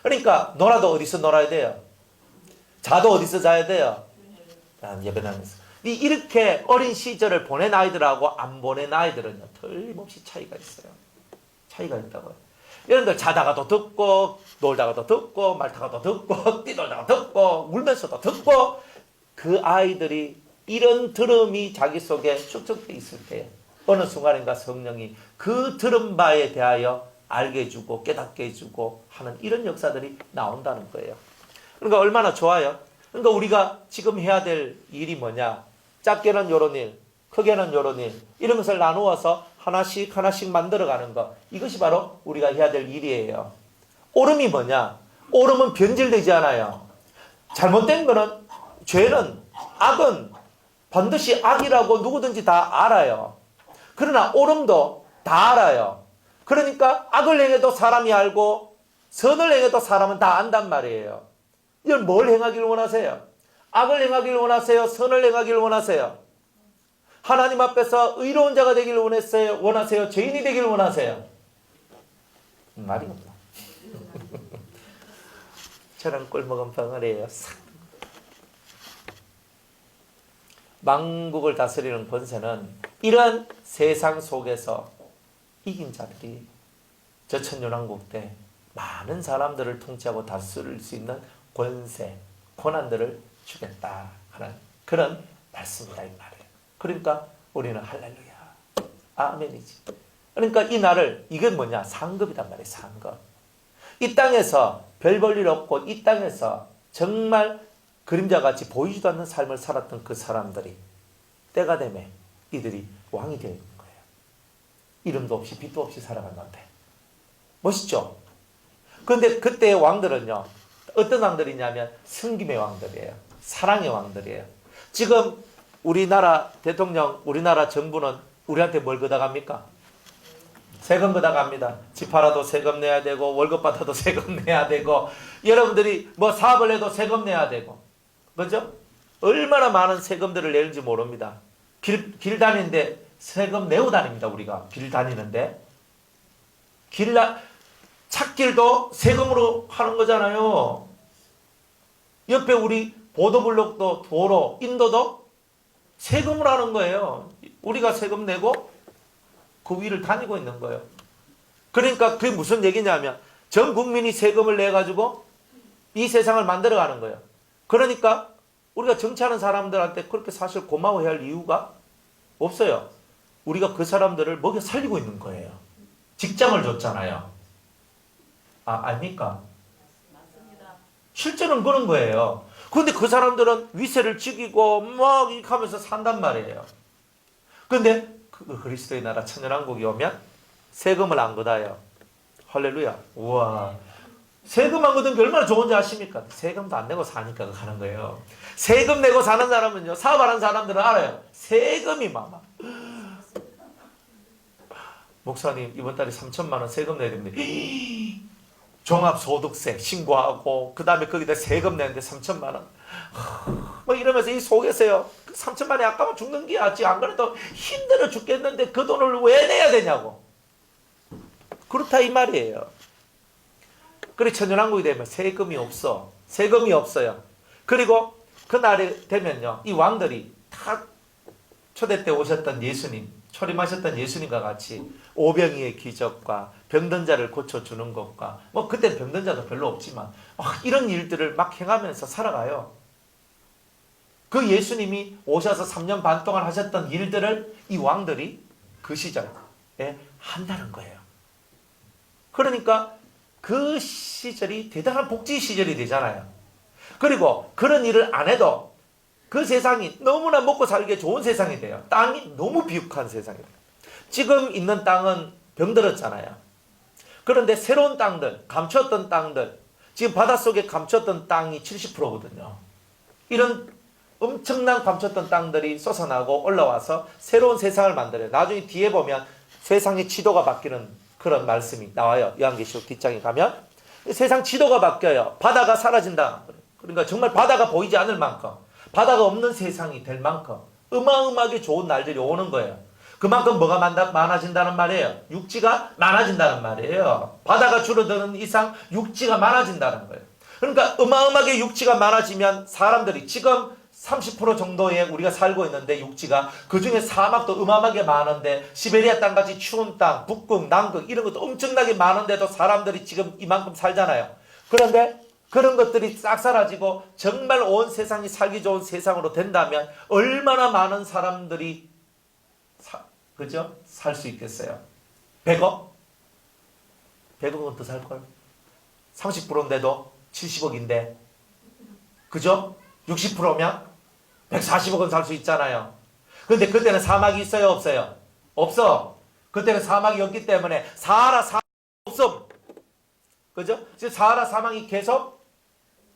그러니까 놀아도 어디서 놀아야 돼요? 자도 어디서 자야 돼요? 예배당에서. 이렇게 어린 시절을 보낸 아이들하고 안 보낸 아이들은요 틀림없이 차이가 있어요. 차이가 있다고요. 여러분들 자다가도 듣고 놀다가도 듣고 말 타가도 듣고 뛰놀다가 듣고 울면서도 듣고 그 아이들이 이런 들음이 자기 속에 축적돼 있을 때 어느 순간인가 성령이 그 들은 바에 대하여 알게 해주고 깨닫게 해주고 하는 이런 역사들이 나온다는 거예요. 그러니까 얼마나 좋아요. 그러니까 우리가 지금 해야 될 일이 뭐냐? 작게는 요런 일, 크게는 요런 일 이런 것을 나누어서 하나씩 만들어가는 것 이것이 바로 우리가 해야 될 일이에요. 옳음이 뭐냐? 옳음은 변질되지 않아요. 잘못된 거는 죄는 악은 반드시 악이라고 누구든지 다 알아요. 그러나 옳음도 다 알아요. 그러니까 악을 행해도 사람이 알고 선을 행해도 사람은 다 안단 말이에요. 이걸 뭘 행하기를 원하세요? 악을 행하기를 원하세요? 선을 행하기를 원하세요? 하나님 앞에서 의로운 자가 되기를 원하세요? 죄인이 되기를 원하세요? 말이 없나? 저런 꿀먹은 벙어리예요. 만국을 다스리는 권세는 이런 세상 속에서 이긴 자들이 저 천년왕국 때 많은 사람들을 통치하고 다스릴 수 있는 권세, 권한들을 주겠다 하는 그런 말씀이다 이 말이에요. 그러니까 우리는 할렐루야, 아멘이지. 그러니까 이 날을, 이게 뭐냐? 상급이란 말이에요. 상급. 이 땅에서 별 볼 일 없고 이 땅에서 정말 그림자같이 보이지도 않는 삶을 살았던 그 사람들이 때가 되면 이들이 왕이 되어 있는 거예요. 이름도 없이 빛도 없이 살아갔는데 멋있죠? 그런데 그때의 왕들은요, 어떤 왕들이냐면 성김의 왕들이에요. 사랑의 왕들이에요. 지금 우리나라 대통령, 우리나라 정부는 우리한테 뭘 걷어갑니까? 세금 걷어갑니다. 집 팔아도 세금 내야 되고 월급 받아도 세금 내야 되고 여러분들이 뭐 사업을 해도 세금 내야 되고 그죠? 얼마나 많은 세금들을 내는지 모릅니다. 길 다니는데 세금 내고 다닙니다. 우리가 길 다니는데 찾길도 세금으로 하는 거잖아요. 옆에 우리 보도블록도 도로 인도도 세금으로 하는 거예요. 우리가 세금 내고 그 위를 다니고 있는 거예요. 그러니까 그게 무슨 얘기냐면 전 국민이 세금을 내가지고 이 세상을 만들어가는 거예요. 그러니까 우리가 정치하는 사람들한테 그렇게 사실 고마워해야 할 이유가 없어요. 우리가 그 사람들을 먹여 살리고 있는 거예요. 직장을 줬잖아요. 아닙니까? 맞습니다. 실제로는 그런 거예요. 그런데 그 사람들은 위세를 지키고 막 이렇게 하면서 산단 말이에요. 그런데 그 그리스도의 나라 천년왕국이 오면 세금을 안 걷어요. 할렐루야. 우와. 세금 안 걷은 게 얼마나 좋은지 아십니까? 세금도 안 내고 사니까 가는 거예요. 세금 내고 사는 사람은요, 사업하는 사람들은 알아요. 세금이 많아. 목사님 이번 달에 3천만 원 세금 내야 됩니다. 종합소득세 신고하고 그 다음에 거기다 세금 내는데 3천만 원. 뭐 이러면서 이 속에서요, 3천만 원이 아까면 죽는 게 낫지. 안 그래도 힘들어 죽겠는데 그 돈을 왜 내야 되냐고. 그렇다 이 말이에요. 그래 천년왕국이 되면 세금이 없어. 세금이 없어요. 그리고 그날이 되면요, 이 왕들이 다 초대 때 오셨던 예수님, 초림하셨던 예수님과 같이 오병이의 기적과 병든 자를 고쳐주는 것과 뭐 그때는 병든 자도 별로 없지만 이런 일들을 막 행하면서 살아가요. 그 예수님이 오셔서 3년 반 동안 하셨던 일들을 이 왕들이 그 시절에 한다는 거예요. 그러니까 그 시절이 대단한 복지 시절이 되잖아요. 그리고 그런 일을 안 해도 그 세상이 너무나 먹고 살기에 좋은 세상이 돼요. 땅이 너무 비옥한 세상이 돼요. 지금 있는 땅은 병들었잖아요. 그런데 새로운 땅들, 감췄던 땅들, 지금 바닷속에 감췄던 땅이 70%거든요. 이런 엄청난 감췄던 땅들이 솟아나고 올라와서 새로운 세상을 만들어요. 나중에 뒤에 보면 세상의 지도가 바뀌는 그런 말씀이 나와요. 요한계시록 뒷장에 가면 세상 지도가 바뀌어요. 바다가 사라진다. 그러니까 정말 바다가 보이지 않을 만큼, 바다가 없는 세상이 될 만큼 어마어마하게 좋은 날들이 오는 거예요. 그만큼 뭐가 많아진다는 말이에요? 육지가 많아진다는 말이에요. 바다가 줄어드는 이상 육지가 많아진다는 거예요. 그러니까 어마어마하게 육지가 많아지면 사람들이 지금 30% 정도에 우리가 살고 있는데 육지가, 그 중에 사막도 어마어마하게 많은데 시베리아 땅같이 추운 땅, 북극, 남극 이런 것도 엄청나게 많은데도 사람들이 지금 이만큼 살잖아요. 그런데 그런 것들이 싹 사라지고 정말 온 세상이 살기 좋은 세상으로 된다면 얼마나 많은 사람들이 그죠? 살 수 있겠어요. 100억? 100억은 더 살걸? 30%인데도 70억인데 그죠? 60%면 140억은 살 수 있잖아요. 그런데 그때는 사막이 있어요? 없어요? 없어. 그때는 사막이 없기 때문에 사하라 사막이 없음. 그죠? 지금 사하라 사막이 계속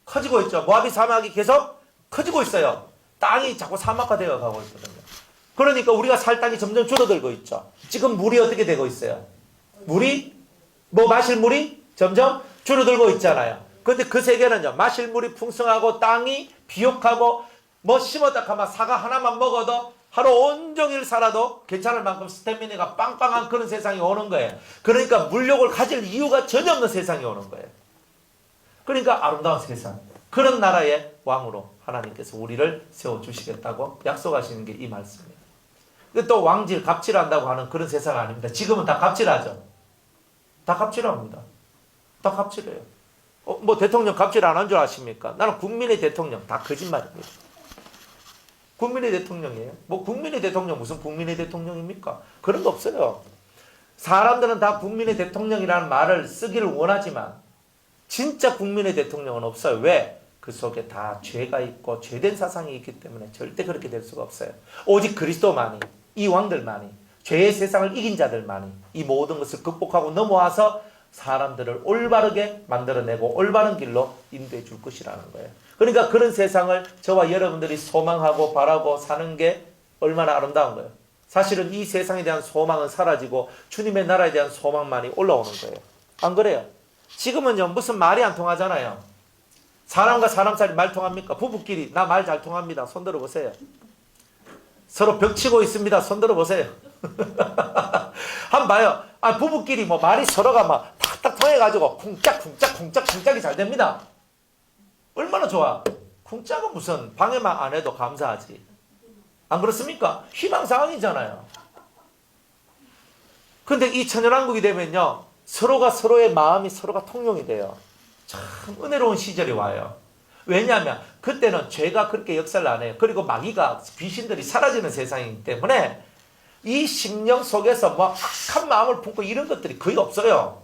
커지고 있죠. 모아비 사막이 계속 커지고 있어요. 땅이 자꾸 사막화 되어 가고 있거든요. 그러니까 우리가 살 땅이 점점 줄어들고 있죠. 지금 물이 어떻게 되고 있어요? 물이 마실 물이 점점 줄어들고 있잖아요. 그런데 그 세계는요, 마실 물이 풍성하고 땅이 비옥하고 심었다 하면 사과 하나만 먹어도 하루 온종일 살아도 괜찮을 만큼 스태미나가 빵빵한 그런 세상이 오는 거예요. 그러니까 물욕을 가질 이유가 전혀 없는 세상이 오는 거예요. 그러니까 아름다운 세상, 그런 나라의 왕으로 하나님께서 우리를 세워주시겠다고 약속하시는 게 이 말씀입니다. 또 왕질, 갑질한다고 하는 그런 세상 아닙니다. 지금은 다 갑질하죠. 다 갑질합니다. 다 갑질해요. 뭐 대통령 갑질 안 한 줄 아십니까? 나는 국민의 대통령. 다 거짓말입니다. 국민의 대통령이에요. 뭐 국민의 대통령 무슨 국민의 대통령입니까? 그런 거 없어요. 사람들은 다 국민의 대통령이라는 말을 쓰기를 원하지만 진짜 국민의 대통령은 없어요. 왜? 그 속에 다 죄가 있고 죄된 사상이 있기 때문에 절대 그렇게 될 수가 없어요. 오직 그리스도만이, 이 왕들만이, 죄의 세상을 이긴 자들만이 이 모든 것을 극복하고 넘어와서 사람들을 올바르게 만들어내고 올바른 길로 인도해 줄 것이라는 거예요. 그러니까 그런 세상을 저와 여러분들이 소망하고 바라고 사는 게 얼마나 아름다운 거예요. 사실은 이 세상에 대한 소망은 사라지고 주님의 나라에 대한 소망만이 올라오는 거예요. 안 그래요? 지금은요, 무슨 말이 안 통하잖아요. 사람과 사람 사이 말 통합니까? 부부끼리 나 말 잘 통합니다. 손 들어보세요. 서로 벽치고 있습니다. 손 들어보세요. 한번 봐요. 부부끼리 뭐 말이 서로가 막 탁탁 통해가지고 쿵짝쿵짝쿵짝쿵짝이 잘 됩니다. 얼마나 좋아. 쿵짝은 무슨 방해만 안 해도 감사하지. 안 그렇습니까? 희망사항이잖아요. 근데 이 천연왕국이 되면요, 서로가 서로의 마음이 서로가 통용이 돼요. 참 은혜로운 시절이 와요. 왜냐하면 그때는 죄가 그렇게 역사를 안 해요. 그리고 마귀가, 귀신들이 사라지는 세상이기 때문에 이 심령 속에서 뭐 악한 마음을 품고 이런 것들이 거의 없어요.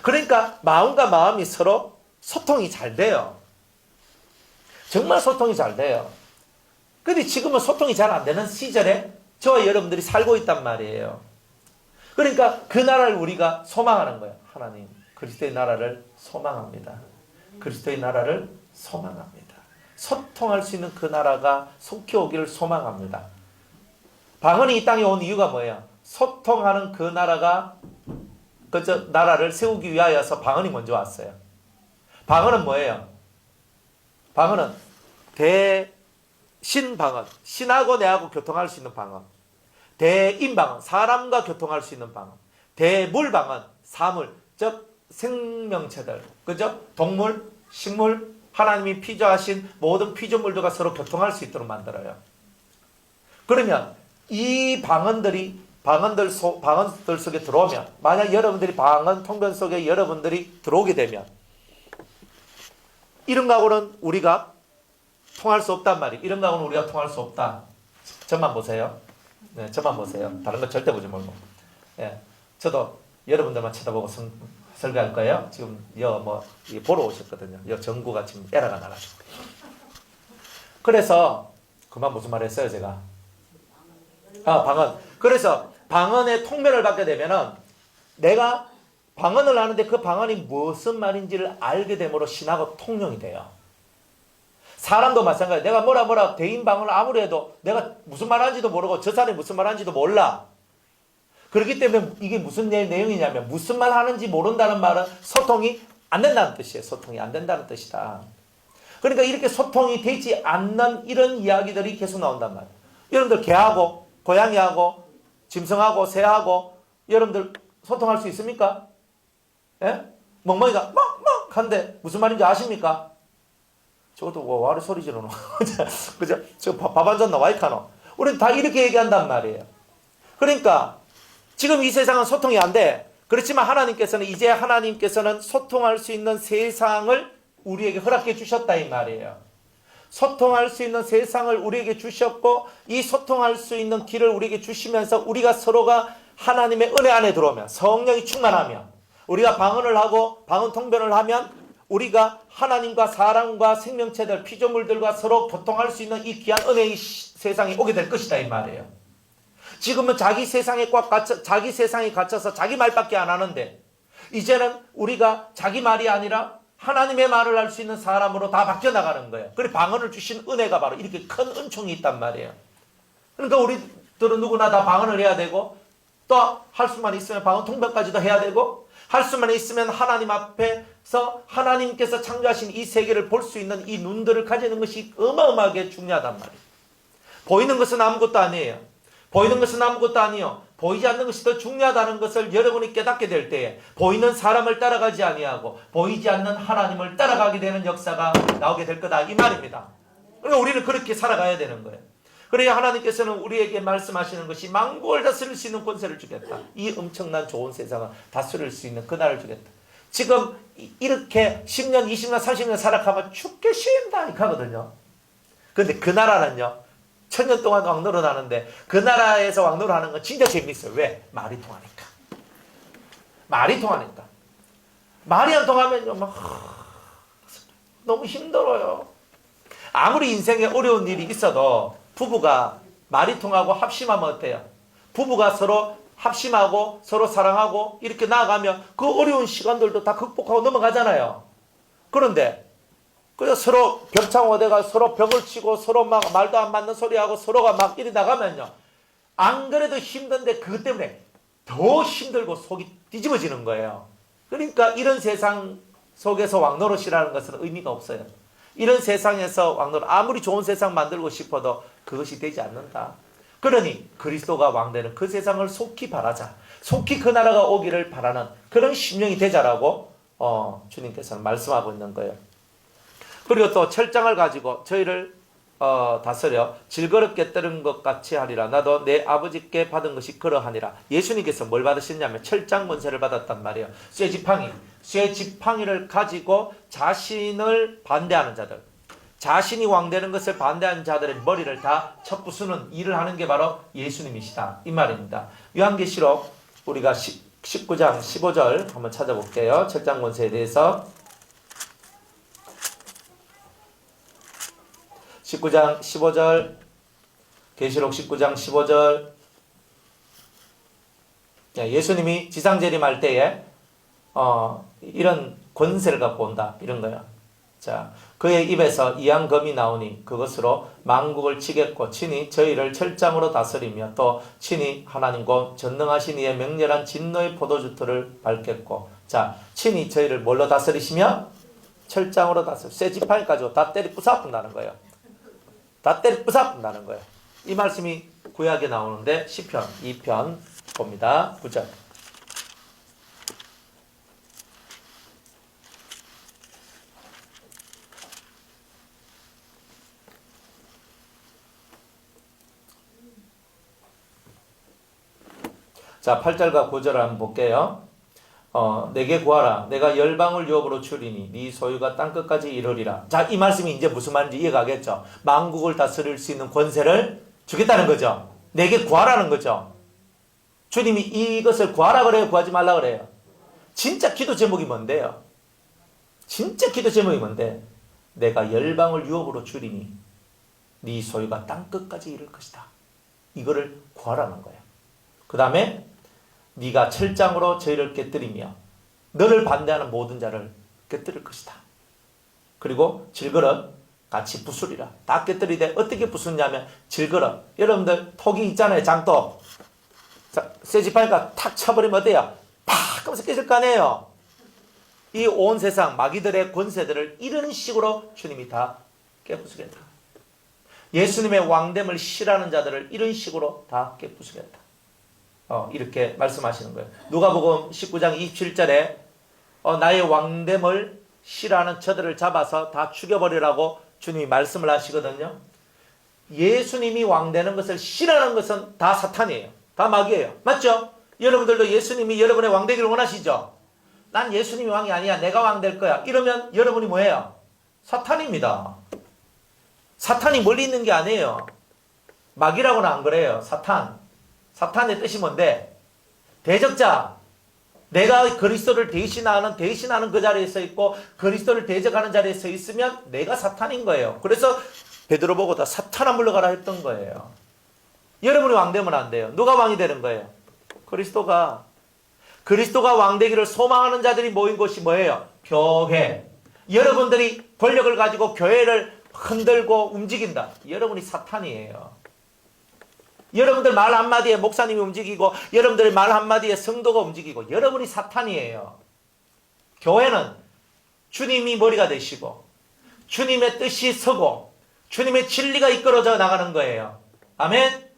그러니까 마음과 마음이 서로 소통이 잘 돼요. 정말 소통이 잘 돼요. 근데 지금은 소통이 잘 안 되는 시절에 저와 여러분들이 살고 있단 말이에요. 그러니까 그 나라를 우리가 소망하는 거예요. 하나님, 그리스도의 나라를 소망합니다. 그리스도의 나라를 소망합니다. 소통할 수 있는 그 나라가 속히 오기를 소망합니다. 방언이 이 땅에 온 이유가 뭐예요? 소통하는 그 나라가, 나라를 세우기 위하여서 방언이 먼저 왔어요. 방언은 뭐예요? 방언은 대신방언, 신하고 내하고 교통할 수 있는 방언. 대인방언, 사람과 교통할 수 있는 방언. 대물방언, 사물, 즉 생명체들, 그죠? 동물, 식물, 하나님이 피조하신 모든 피조물들과 서로 교통할 수 있도록 만들어요. 그러면 이 방언들 속에 들어오면, 만약 여러분들이 방언 통변 속에 여러분들이 들어오게 되면, 이런 거하고는 우리가 통할 수 없단 말이에요. 이런 거하고는 우리가 통할 수 없다. 저만 보세요. 네, 저만 보세요. 다른 거 절대 보지 말고. 예, 저도 여러분들만 쳐다보고 설교할 거예요. 지금 보러 오셨거든요. 전구가 지금 에러가 나가지고. 그래서 그만 무슨 말 했어요, 제가? 방언. 그래서 방언의 통변을 받게 되면은 내가 방언을 하는데 그 방언이 무슨 말인지를 알게 됨으로 신하고 통용이 돼요. 사람도 마찬가지예요. 내가 뭐라 대인 방언을 아무리 해도 내가 무슨 말 하는지도 모르고 저 사람이 무슨 말 하는지도 몰라. 그렇기 때문에 이게 무슨 내용이냐면, 무슨 말 하는지 모른다는 말은 소통이 안 된다는 뜻이에요. 소통이 안 된다는 뜻이다. 그러니까 이렇게 소통이 되지 않는 이런 이야기들이 계속 나온단 말이에요. 여러분들 개하고 고양이하고 짐승하고 새하고 여러분들 소통할 수 있습니까? 예? 멍멍이가 멍멍 한데 무슨 말인지 아십니까? 저것도 와리 소리 지르노. 그죠? 저 밥 안 줬나 와이카노. 우리는 다 이렇게 얘기한단 말이에요. 그러니까 지금 이 세상은 소통이 안 돼. 그렇지만 이제 하나님께서는 소통할 수 있는 세상을 우리에게 허락해 주셨다 이 말이에요. 소통할 수 있는 세상을 우리에게 주셨고, 이 소통할 수 있는 길을 우리에게 주시면서 우리가 서로가 하나님의 은혜 안에 들어오면, 성령이 충만하면, 우리가 방언을 하고 방언 통변을 하면 우리가 하나님과 사람과 생명체들, 피조물들과 서로 교통할 수 있는 이 귀한 은혜의 세상에 오게 될 것이다 이 말이에요. 지금은 자기 세상에 자기 세상에 갇혀서 자기 말밖에 안 하는데, 이제는 우리가 자기 말이 아니라 하나님의 말을 할 수 있는 사람으로 다 바뀌어 나가는 거예요. 그래 방언을 주신 은혜가 바로 이렇게 큰 은총이 있단 말이에요. 그러니까 우리들은 누구나 다 방언을 해야 되고, 또 할 수만 있으면 방언 통변까지도 해야 되고, 할 수만 있으면 하나님 앞에서 하나님께서 창조하신 이 세계를 볼 수 있는 이 눈들을 가지는 것이 어마어마하게 중요하단 말이에요. 보이는 것은 아무것도 아니에요. 보이는 것은 아무것도 아니요. 보이지 않는 것이 더 중요하다는 것을 여러분이 깨닫게 될 때에 보이는 사람을 따라가지 아니하고 보이지 않는 하나님을 따라가게 되는 역사가 나오게 될 거다 이 말입니다. 그러니까 우리는 그렇게 살아가야 되는 거예요. 그래야 하나님께서는 우리에게 말씀하시는 것이 만국을 다스릴 수 있는 권세를 주겠다. 이 엄청난 좋은 세상을 다스릴 수 있는 그날을 주겠다. 지금 이렇게 10년, 20년, 30년 살아가면 죽게 쉰다 이렇게 하거든요. 그런데 그 나라는요. 1000년 동안 왕노릇 하는데 그 나라에서 왕노릇 하는 건 진짜 재밌어요. 왜? 말이 통하니까. 말이 통하니까. 말이 안 통하면요. 너무 힘들어요. 아무리 인생에 어려운 일이 있어도 부부가 말이 통하고 합심하면 어때요? 부부가 서로 합심하고 서로 사랑하고 이렇게 나아가면 그 어려운 시간들도 다 극복하고 넘어가잖아요. 그런데 그래서 서로 벽창호대가 서로 벽을 치고 서로 막 말도 안 맞는 소리하고 서로가 막 이리 나가면요. 안 그래도 힘든데 그것 때문에 더 힘들고 속이 뒤집어지는 거예요. 그러니까 이런 세상 속에서 왕노릇이라는 것은 의미가 없어요. 이런 세상에서 왕노릇 아무리 좋은 세상 만들고 싶어도 그것이 되지 않는다. 그러니 그리스도가 왕되는 그 세상을 속히 바라자. 속히 그 나라가 오기를 바라는 그런 심령이 되자라고 주님께서는 말씀하고 있는 거예요. 그리고 또 철장을 가지고 저희를 다스려 질거럽게 뜨는 것 같이 하리라. 나도 내 아버지께 받은 것이 그러하니라. 예수님께서 뭘 받으셨냐면 철장 권세를 받았단 말이에요. 쇠지팡이를 가지고 자신을 반대하는 자들, 자신이 왕되는 것을 반대하는 자들의 머리를 다 쳤부수는 일을 하는 게 바로 예수님이시다 이 말입니다. 요한계시록 우리가 19장 15절 한번 찾아볼게요. 철장 권세에 대해서 19장 15절 계시록 19장 15절 예수님이 지상재림할 때에 이런 권세를 갖고 온다 이런 거예요. 자, 그의 입에서 이양검이 나오니 그것으로 만국을 치겠고 친히 저희를 철장으로 다스리며 또 친히 하나님과 전능하신 이의 맹렬한 진노의 포도주틀을 밟겠고 자, 친히 저희를 뭘로 다스리시며 철장으로 다스려 쇠지팡이 가지고 다 때리 부숴본다는 거예요. 다 때리 부숴본다는 거예요. 이 말씀이 구약에 나오는데 시편 2편 봅니다. 9절. 자, 8절과 9절을 한번 볼게요. 내게 구하라. 내가 열방을 유업으로 주리니 네 소유가 땅끝까지 이르리라. 자, 이 말씀이 이제 무슨 말인지 이해가겠죠. 만국을 다스릴 수 있는 권세를 주겠다는 거죠. 내게 구하라는 거죠. 주님이 이것을 구하라 그래요? 구하지 말라 그래요? 진짜 기도 제목이 뭔데요? 진짜 기도 제목이 뭔데? 내가 열방을 유업으로 주리니 네 소유가 땅끝까지 이를 것이다. 이거를 구하라는 거예요. 그 다음에 네가 철장으로 저희를 깨뜨리며 너를 반대하는 모든 자를 깨뜨릴 것이다. 그리고 질그릇 같이 부수리라. 다 깨뜨리되 어떻게 부수냐면 질그릇. 여러분들 톡이 있잖아요. 장독. 쇠지팡이가 탁 쳐버리면 어때요? 팍 하면서 깨질 거 아니에요. 이 온 세상 마귀들의 권세들을 이런 식으로 주님이 다 깨부수겠다. 예수님의 왕됨을 싫어하는 자들을 이런 식으로 다 깨부수겠다. 이렇게 말씀하시는 거예요. 누가복음 19장 27절에 나의 왕됨을 싫어하는 저들을 잡아서 다 죽여버리라고 주님이 말씀을 하시거든요. 예수님이 왕되는 것을 싫어하는 것은 다 사탄이에요. 다 마귀예요. 맞죠? 여러분들도 예수님이 여러분의 왕되기를 원하시죠? 난 예수님이 왕이 아니야. 내가 왕 될 거야. 이러면 여러분이 뭐예요? 사탄입니다. 사탄이 멀리 있는 게 아니에요. 마귀라고는 안 그래요. 사탄. 사탄의 뜻이 뭔데? 대적자. 내가 그리스도를 대신하는 그 자리에 서 있고 그리스도를 대적하는 자리에 서 있으면 내가 사탄인 거예요. 그래서 베드로 보고 다 사탄아 물러가라 했던 거예요. 여러분이 왕 되면 안 돼요. 누가 왕이 되는 거예요? 그리스도가 왕 되기를 소망하는 자들이 모인 곳이 뭐예요? 교회. 여러분들이 권력을 가지고 교회를 흔들고 움직인다. 여러분이 사탄이에요. 여러분들 말 한마디에 목사님이 움직이고 여러분들의 말 한마디에 성도가 움직이고 여러분이 사탄이에요. 교회는 주님이 머리가 되시고 주님의 뜻이 서고 주님의 진리가 이끌어져 나가는 거예요. 아멘.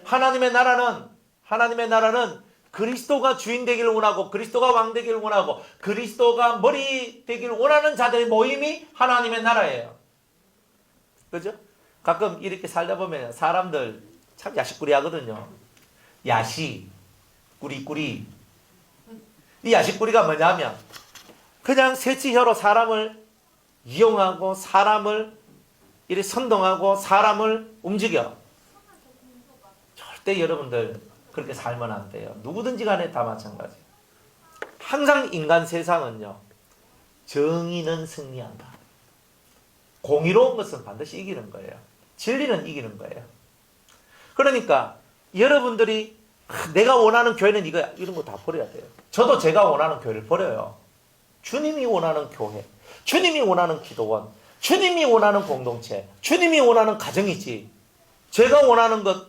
하나님의 나라는 그리스도가 주인 되기를 원하고 그리스도가 왕 되기를 원하고 그리스도가 머리 되기를 원하는 자들의 모임이 하나님의 나라예요. 그죠? 가끔 이렇게 살다 보면 사람들 참 야식꾸리 하거든요. 야식, 꾸리꾸리. 이 야식꾸리가 뭐냐면 그냥 새치혀로 사람을 이용하고 사람을 이렇게 선동하고 사람을 움직여. 절대 여러분들 그렇게 살면 안 돼요. 누구든지 간에 다 마찬가지. 항상 인간 세상은요. 정의는 승리한다. 공의로운 것은 반드시 이기는 거예요. 진리는 이기는 거예요. 그러니까 여러분들이 내가 원하는 교회는 이런 거 다 버려야 돼요. 저도 제가 원하는 교회를 버려요. 주님이 원하는 교회, 주님이 원하는 기도원, 주님이 원하는 공동체, 주님이 원하는 가정이지. 제가 원하는 것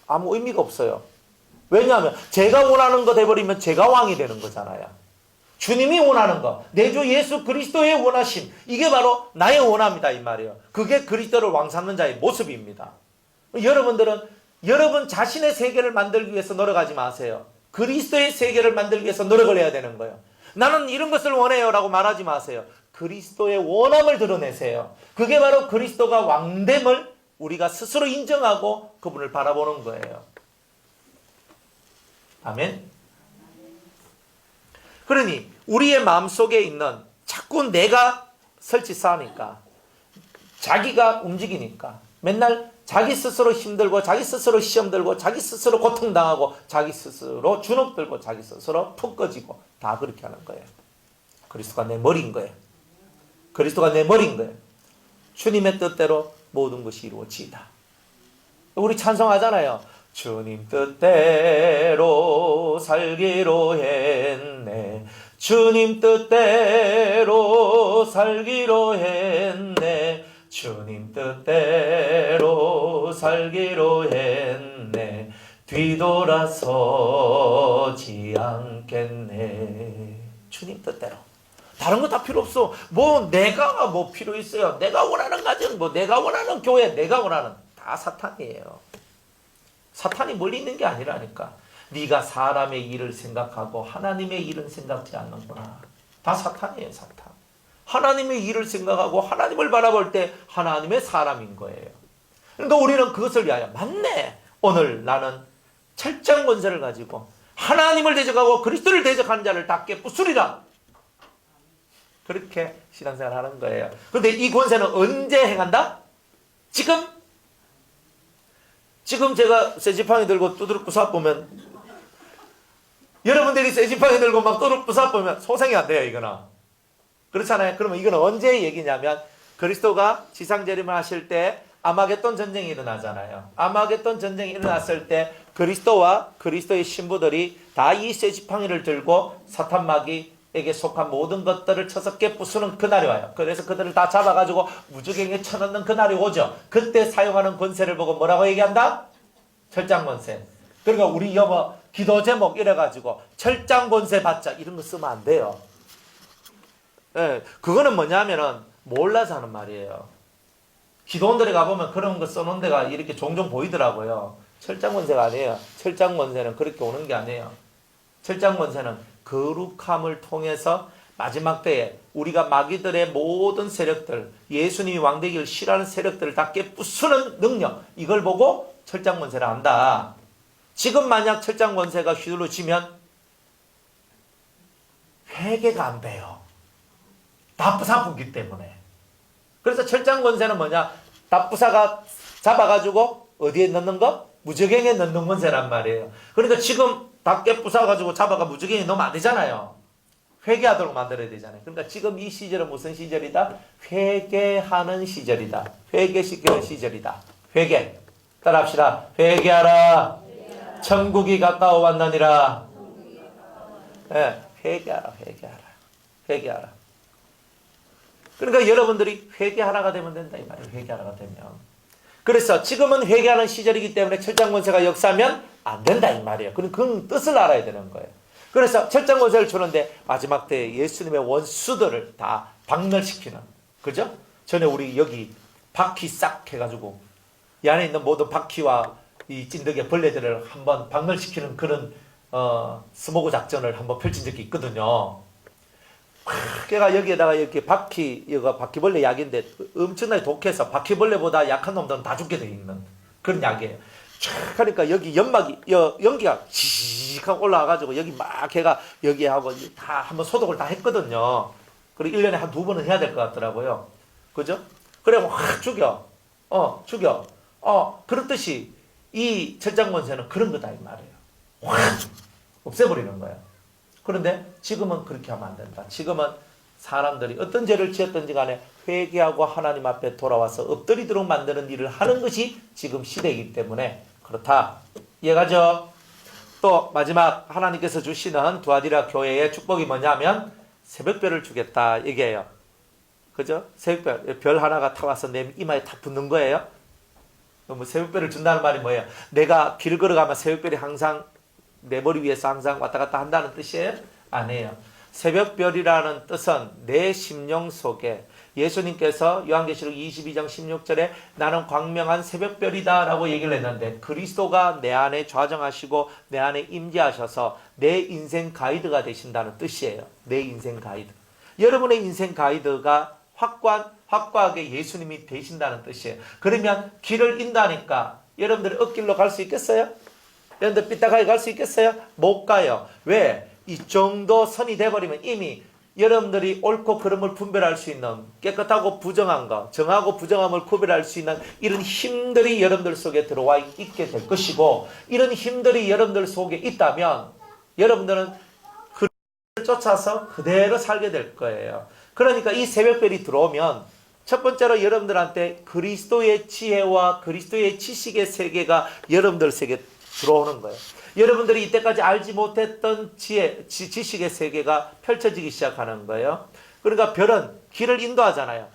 아무 의미가 없어요. 왜냐하면 제가 원하는 것 해버리면 제가 왕이 되는 거잖아요. 주님이 원하는 것, 내 주 예수 그리스도의 원하심, 이게 바로 나의 원함이다 이 말이에요. 그게 그리스도를 왕 삼는 자의 모습입니다. 여러분들은 여러분 자신의 세계를 만들기 위해서 노력하지 마세요. 그리스도의 세계를 만들기 위해서 노력을 해야 되는 거예요. 나는 이런 것을 원해요 라고 말하지 마세요. 그리스도의 원함을 드러내세요. 그게 바로 그리스도가 왕됨을 우리가 스스로 인정하고 그분을 바라보는 거예요. 아멘. 그러니 우리의 마음속에 있는 자꾸 내가 설치 쌓으니까 자기가 움직이니까 맨날 자기 스스로 힘들고 자기 스스로 시험 들고 자기 스스로 고통당하고 자기 스스로 주눅 들고 자기 스스로 푹 꺼지고 다 그렇게 하는 거예요. 그리스도가 내 머리인 거예요. 그리스도가 내 머리인 거예요. 주님의 뜻대로 모든 것이 이루어지이다. 우리 찬송하잖아요. 주님 뜻대로 살기로 했네. 주님 뜻대로 살기로 했네. 주님 뜻대로 살기로 했네. 뒤돌아서지 않겠네. 주님 뜻대로. 다른 거 다 필요 없어. 내가 필요 있어요. 내가 원하는 가정, 내가 원하는 교회, 내가 원하는 다 사탄이에요. 사탄이 멀리 있는 게 아니라니까. 네가 사람의 일을 생각하고 하나님의 일은 생각지 않는구나. 다 사탄이에요, 사탄. 하나님의 일을 생각하고 하나님을 바라볼 때 하나님의 사람인 거예요. 그러니까 우리는 그것을 위하여 맞네. 오늘 나는 철장 권세를 가지고 하나님을 대적하고 그리스도를 대적하는 자를 다 깨부수리라. 그렇게 신앙생활 하는 거예요. 그런데 이 권세는 언제 행한다? 지금 제가 쇠지팡이 들고 두드러 부숴보면 여러분들이 쇠지팡이 들고 막 두드러 부숴보면 소생이 안 돼요, 이거는. 그렇잖아요. 그러면 이건 언제 얘기냐면 그리스도가 지상재림을 하실 때 아마겟돈 전쟁이 일어나잖아요. 아마겟돈 전쟁이 일어났을 때 그리스도와 그리스도의 신부들이 다 이 쇠지팡이를 들고 사탄 마귀에게 속한 모든 것들을 쳐서 깨부수는 그날이 와요. 그래서 그들을 다 잡아가지고 무주경에 쳐넣는 그날이 오죠. 그때 사용하는 권세를 보고 뭐라고 얘기한다? 철장 권세. 그러니까 우리 기도 제목 이래가지고 철장 권세 받자 이런 거 쓰면 안 돼요. 예, 그거는 뭐냐면은 몰라서 하는 말이에요. 기도원들에 가보면 그런 거 써놓은 데가 이렇게 종종 보이더라고요. 철장 권세가 아니에요. 철장 권세는 그렇게 오는 게 아니에요. 철장 권세는 거룩함을 통해서 마지막 때에 우리가 마귀들의 모든 세력들, 예수님이 왕되기를 싫어하는 세력들을 다 깨부수는 능력, 이걸 보고 철장 권세를 안다. 지금 만약 철장 권세가 휘둘러지면 회개가 안 돼요. 답부사부기 때문에. 그래서 철장 권세는 뭐냐? 답부사가 잡아가지고 어디에 넣는 거? 무저갱에 넣는 권세란 말이에요. 그러니까 지금 닭깨 부숴가지고 잡아가 무저갱에 넣으면 안 되잖아요. 회개하도록 만들어야 되잖아요. 그러니까 지금 이 시절은 무슨 시절이다? 회개하는 시절이다. 회개시키는 시절이다. 회개. 따라합시다. 회개하라. 천국이 가까워 왔느니라. 네, 회개하라. 회개하라. 그러니까 여러분들이 회개하라가 되면 된다 이 말이에요. 회개하라가 되면. 그래서 지금은 회개하는 시절이기 때문에 철장 권세가 역사하면 안 된다 이 말이에요. 그 뜻을 알아야 되는 거예요. 그래서 철장 권세를 주는데 마지막 때 예수님의 원수들을 다 박멸시키는, 그죠? 전에 우리 여기 바퀴 싹 해가지고 이 안에 있는 모든 바퀴와 이 찐득의 벌레들을 한번 박멸시키는 그런 스모그 작전을 한번 펼친 적이 있거든요. 걔가 여기에다가 이렇게 이거 바퀴벌레 약인데 엄청나게 독해서 바퀴벌레보다 약한 놈들은 다 죽게 돼 있는 그런 약이에요. 촥 하니까 여기 연기가 지직하고 올라와가지고 여기 막 걔가 여기 하고 다 한번 소독을 다 했거든요. 그리고 1년에 한 2번은 해야 될 것 같더라고요. 그죠? 그래 확 죽여. 죽여. 그렇듯이 이 철장권세는 그런 거다 이 말이에요. 확 없애버리는 거예요. 그런데 지금은 그렇게 하면 안 된다. 지금은 사람들이 어떤 죄를 지었든지 간에 회개하고 하나님 앞에 돌아와서 엎드리도록 만드는 일을 하는 것이 지금 시대이기 때문에 그렇다. 이해가죠? 또 마지막 하나님께서 주시는 두아디라 교회의 축복이 뭐냐면 새벽별을 주겠다 얘기해요. 그죠? 새벽별, 별 하나가 타와서 내 이마에 탁 붙는 거예요. 뭐 새벽별을 준다는 말이 뭐예요? 내가 길 걸어가면 새벽별이 항상 내 머리 위에서 항상 왔다 갔다 한다는 뜻이에요? 아니에요. 새벽별이라는 뜻은 내 심령 속에 예수님께서 요한계시록 22장 16절에 나는 광명한 새벽별이다 라고 얘기를 했는데 그리스도가 내 안에 좌정하시고 내 안에 임재하셔서 내 인생 가이드가 되신다는 뜻이에요. 내 인생 가이드. 여러분의 인생 가이드가 확고하게 예수님이 되신다는 뜻이에요. 그러면 길을 인다니까 여러분들이 엇길로 갈 수 있겠어요? 여러분들 삐딱하게 갈 수 있겠어요? 못 가요. 왜? 이 정도 선이 돼버리면 이미 여러분들이 옳고 그름을 분별할 수 있는 깨끗하고 부정한 것, 정하고 부정함을 구별할 수 있는 이런 힘들이 여러분들 속에 들어와 있게 될 것이고 이런 힘들이 여러분들 속에 있다면 여러분들은 그를 쫓아서 그대로 살게 될 거예요. 그러니까 이 새벽별이 들어오면 첫 번째로 여러분들한테 그리스도의 지혜와 그리스도의 지식의 세계가 여러분들 세계에 들어오는 거예요. 여러분들이 이때까지 알지 못했던 지식의 세계가 펼쳐지기 시작하는 거예요. 그러니까 별은 길을 인도하잖아요.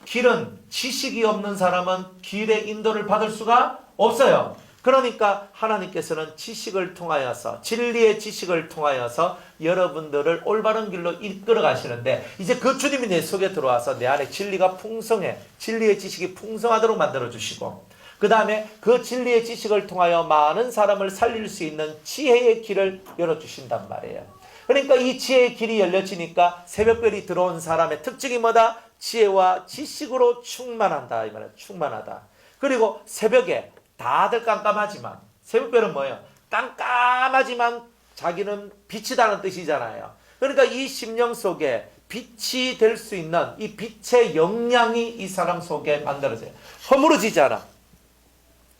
길은 지식이 없는 사람은 길의 인도를 받을 수가 없어요. 그러니까 하나님께서는 지식을 통하여서 진리의 지식을 통하여서 여러분들을 올바른 길로 이끌어 가시는데 이제 그 주님이 내 속에 들어와서 내 안에 진리가 풍성해 진리의 지식이 풍성하도록 만들어 주시고 그 다음에 그 진리의 지식을 통하여 많은 사람을 살릴 수 있는 지혜의 길을 열어주신단 말이에요. 그러니까 이 지혜의 길이 열려지니까 새벽별이 들어온 사람의 특징이 뭐다? 지혜와 지식으로 충만한다 이 말이에요. 충만하다. 그리고 새벽에 다들 깜깜하지만 새벽별은 뭐예요? 깜깜하지만 자기는 빛이다는 뜻이잖아요. 그러니까 이 심령 속에 빛이 될 수 있는 이 빛의 역량이 이 사람 속에 만들어져요. 허물어지지 않아.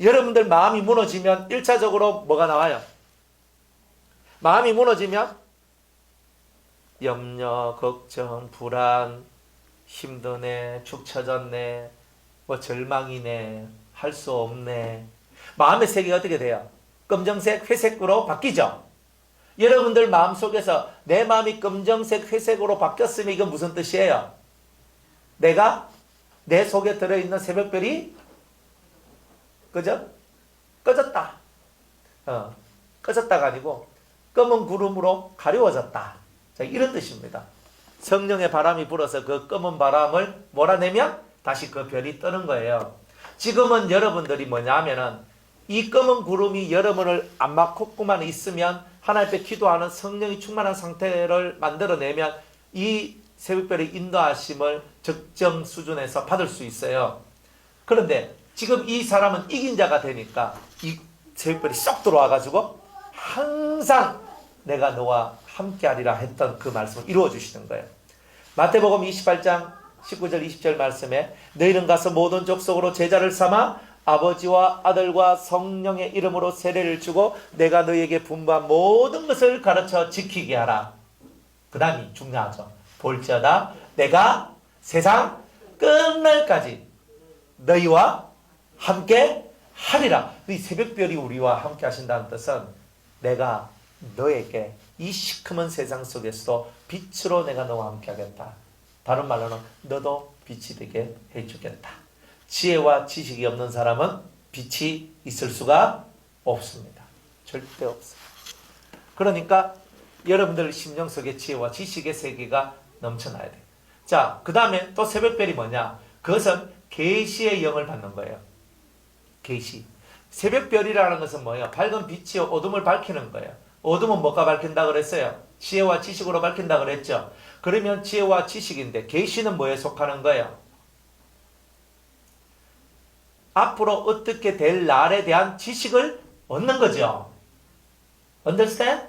여러분들 마음이 무너지면 1차적으로 뭐가 나와요? 마음이 무너지면 염려, 걱정, 불안, 힘드네, 축 처졌네, 뭐 절망이네, 할 수 없네. 마음의 세계가 어떻게 돼요? 검정색, 회색으로 바뀌죠? 여러분들 마음속에서 내 마음이 검정색, 회색으로 바뀌었으면 이건 무슨 뜻이에요? 내가 내 속에 들어있는 새벽별이 그죠? 꺼졌다. 꺼졌다가 아니고 검은 구름으로 가려워졌다. 자, 이런 뜻입니다. 성령의 바람이 불어서 그 검은 바람을 몰아내면 다시 그 별이 뜨는 거예요. 지금은 여러분들이 뭐냐면은 이 검은 구름이 여러분을 안 막고만 있으면 하나님 앞에 기도하는 성령이 충만한 상태를 만들어내면 이 새벽별의 인도하심을 적정 수준에서 받을 수 있어요. 그런데 지금 이 사람은 이긴 자가 되니까 이 새벽별이 쏙 들어와가지고 항상 내가 너와 함께하리라 했던 그 말씀을 이루어 주시는 거예요. 마태복음 28장 19절 20절 말씀에 너희는 가서 모든 족속으로 제자를 삼아 아버지와 아들과 성령의 이름으로 세례를 주고 내가 너희에게 분부한 모든 것을 가르쳐 지키게 하라. 그 다음이 중요하죠. 볼지어다 내가 세상 끝날까지 너희와 함께 하리라. 이 새벽별이 우리와 함께 하신다는 뜻은 내가 너에게 이 시커먼 세상 속에서도 빛으로 내가 너와 함께 하겠다. 다른 말로는 너도 빛이 되게 해주겠다. 지혜와 지식이 없는 사람은 빛이 있을 수가 없습니다. 절대 없어요. 그러니까 여러분들 심령 속에 지혜와 지식의 세계가 넘쳐나야 돼요. 자, 그 다음에 또 새벽별이 뭐냐? 그것은 계시의 영을 받는 거예요. 계시. 새벽별이라는 것은 뭐예요? 밝은 빛이 어둠을 밝히는 거예요. 어둠은 뭐가 밝힌다 그랬어요? 지혜와 지식으로 밝힌다 그랬죠. 그러면 지혜와 지식인데 계시는 뭐에 속하는 거예요? 앞으로 어떻게 될 날에 대한 지식을 얻는 거죠. Understand?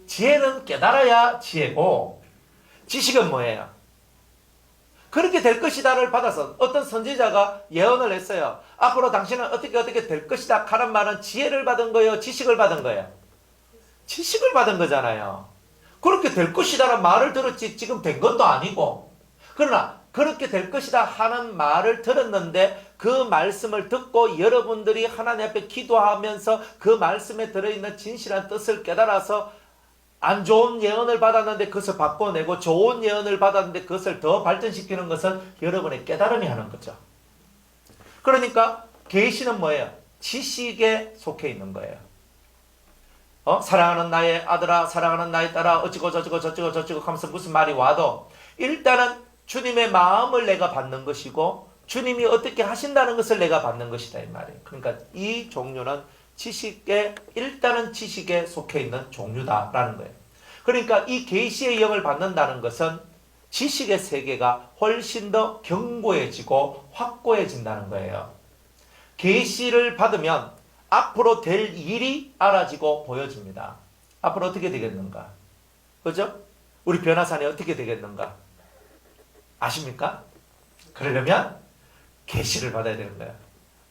지혜는 깨달아야 지혜고 지식은 뭐예요? 그렇게 될 것이다를 받아서 어떤 선지자가 예언을 했어요. 앞으로 당신은 어떻게 될 것이다 하는 말은 지혜를 받은 거예요? 지식을 받은 거예요? 지식을 받은 거잖아요. 그렇게 될 것이다라는 말을 들었지 지금 된 것도 아니고. 그러나 그렇게 될 것이다 하는 말을 들었는데 그 말씀을 듣고 여러분들이 하나님 앞에 기도하면서 그 말씀에 들어있는 진실한 뜻을 깨달아서 안 좋은 예언을 받았는데 그것을 바꿔내고 좋은 예언을 받았는데 그것을 더 발전시키는 것은 여러분의 깨달음이 하는 거죠. 그러니까 계시는 뭐예요? 지식에 속해 있는 거예요. 사랑하는 나의 아들아, 사랑하는 나의 딸아, 어찌고 저찌고 하면서 무슨 말이 와도 일단은 주님의 마음을 내가 받는 것이고 주님이 어떻게 하신다는 것을 내가 받는 것이다 이 말이에요. 그러니까 이 종류는 일단은 지식에 속해 있는 종류다라는 거예요. 그러니까 이 계시의 영을 받는다는 것은 지식의 세계가 훨씬 더 견고해지고 확고해진다는 거예요. 계시를 받으면 앞으로 될 일이 알아지고 보여집니다. 앞으로 어떻게 되겠는가? 그죠? 우리 변화산이 어떻게 되겠는가? 아십니까? 그러려면 계시를 받아야 되는 거예요.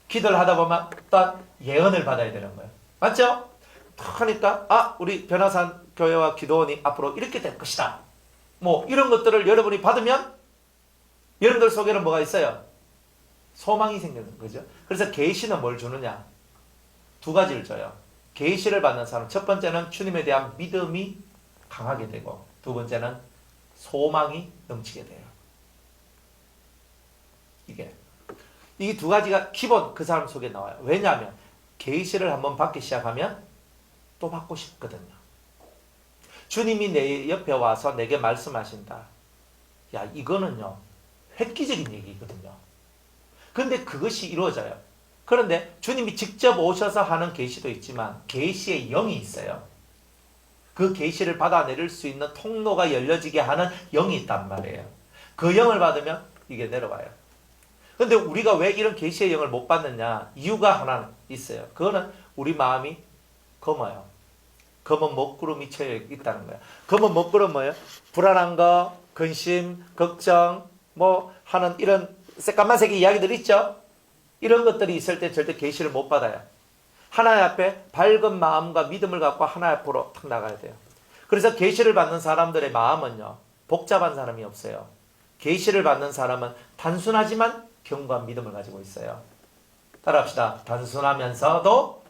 기도를 하다 보면 또한 예언을 받아야 되는 거예요. 맞죠? 하니까 우리 변화산 교회와 기도원이 앞으로 이렇게 될 것이다. 뭐 이런 것들을 여러분이 받으면 여러분들 속에는 뭐가 있어요? 소망이 생기는 거죠. 그래서 계시는 뭘 주느냐? 두 가지를 줘요. 계시를 받는 사람, 첫 번째는 주님에 대한 믿음이 강하게 되고 두 번째는 소망이 넘치게 돼요. 이 두 가지가 기본 그 사람 속에 나와요. 왜냐하면 계시를 한번 받기 시작하면 또 받고 싶거든요. 주님이 내 옆에 와서 내게 말씀하신다. 야, 이거는요 획기적인 얘기거든요. 근데 그것이 이루어져요. 그런데 주님이 직접 오셔서 하는 계시도 있지만 계시의 영이 있어요. 그 계시를 받아내릴 수 있는 통로가 열려지게 하는 영이 있단 말이에요. 그 영을 받으면 이게 내려와요. 근데 우리가 왜 이런 계시의 영을 못 받느냐? 이유가 하나 있어요. 그거는 우리 마음이 검어요. 검은 먹구름이 쳐여 있다는 거예요. 검은 먹구름 뭐예요? 불안한 거, 근심, 걱정, 뭐 하는 이런 새까만색의 이야기들 있죠? 이런 것들이 있을 때 절대 계시를 못 받아요. 하나님 앞에 밝은 마음과 믿음을 갖고 하나님 앞으로 탁 나가야 돼요. 그래서 계시를 받는 사람들의 마음은요, 복잡한 사람이 없어요. 계시를 받는 사람은 단순하지만 견고한 믿음을 가지고 있어요. 따라합시다. 단순하면서도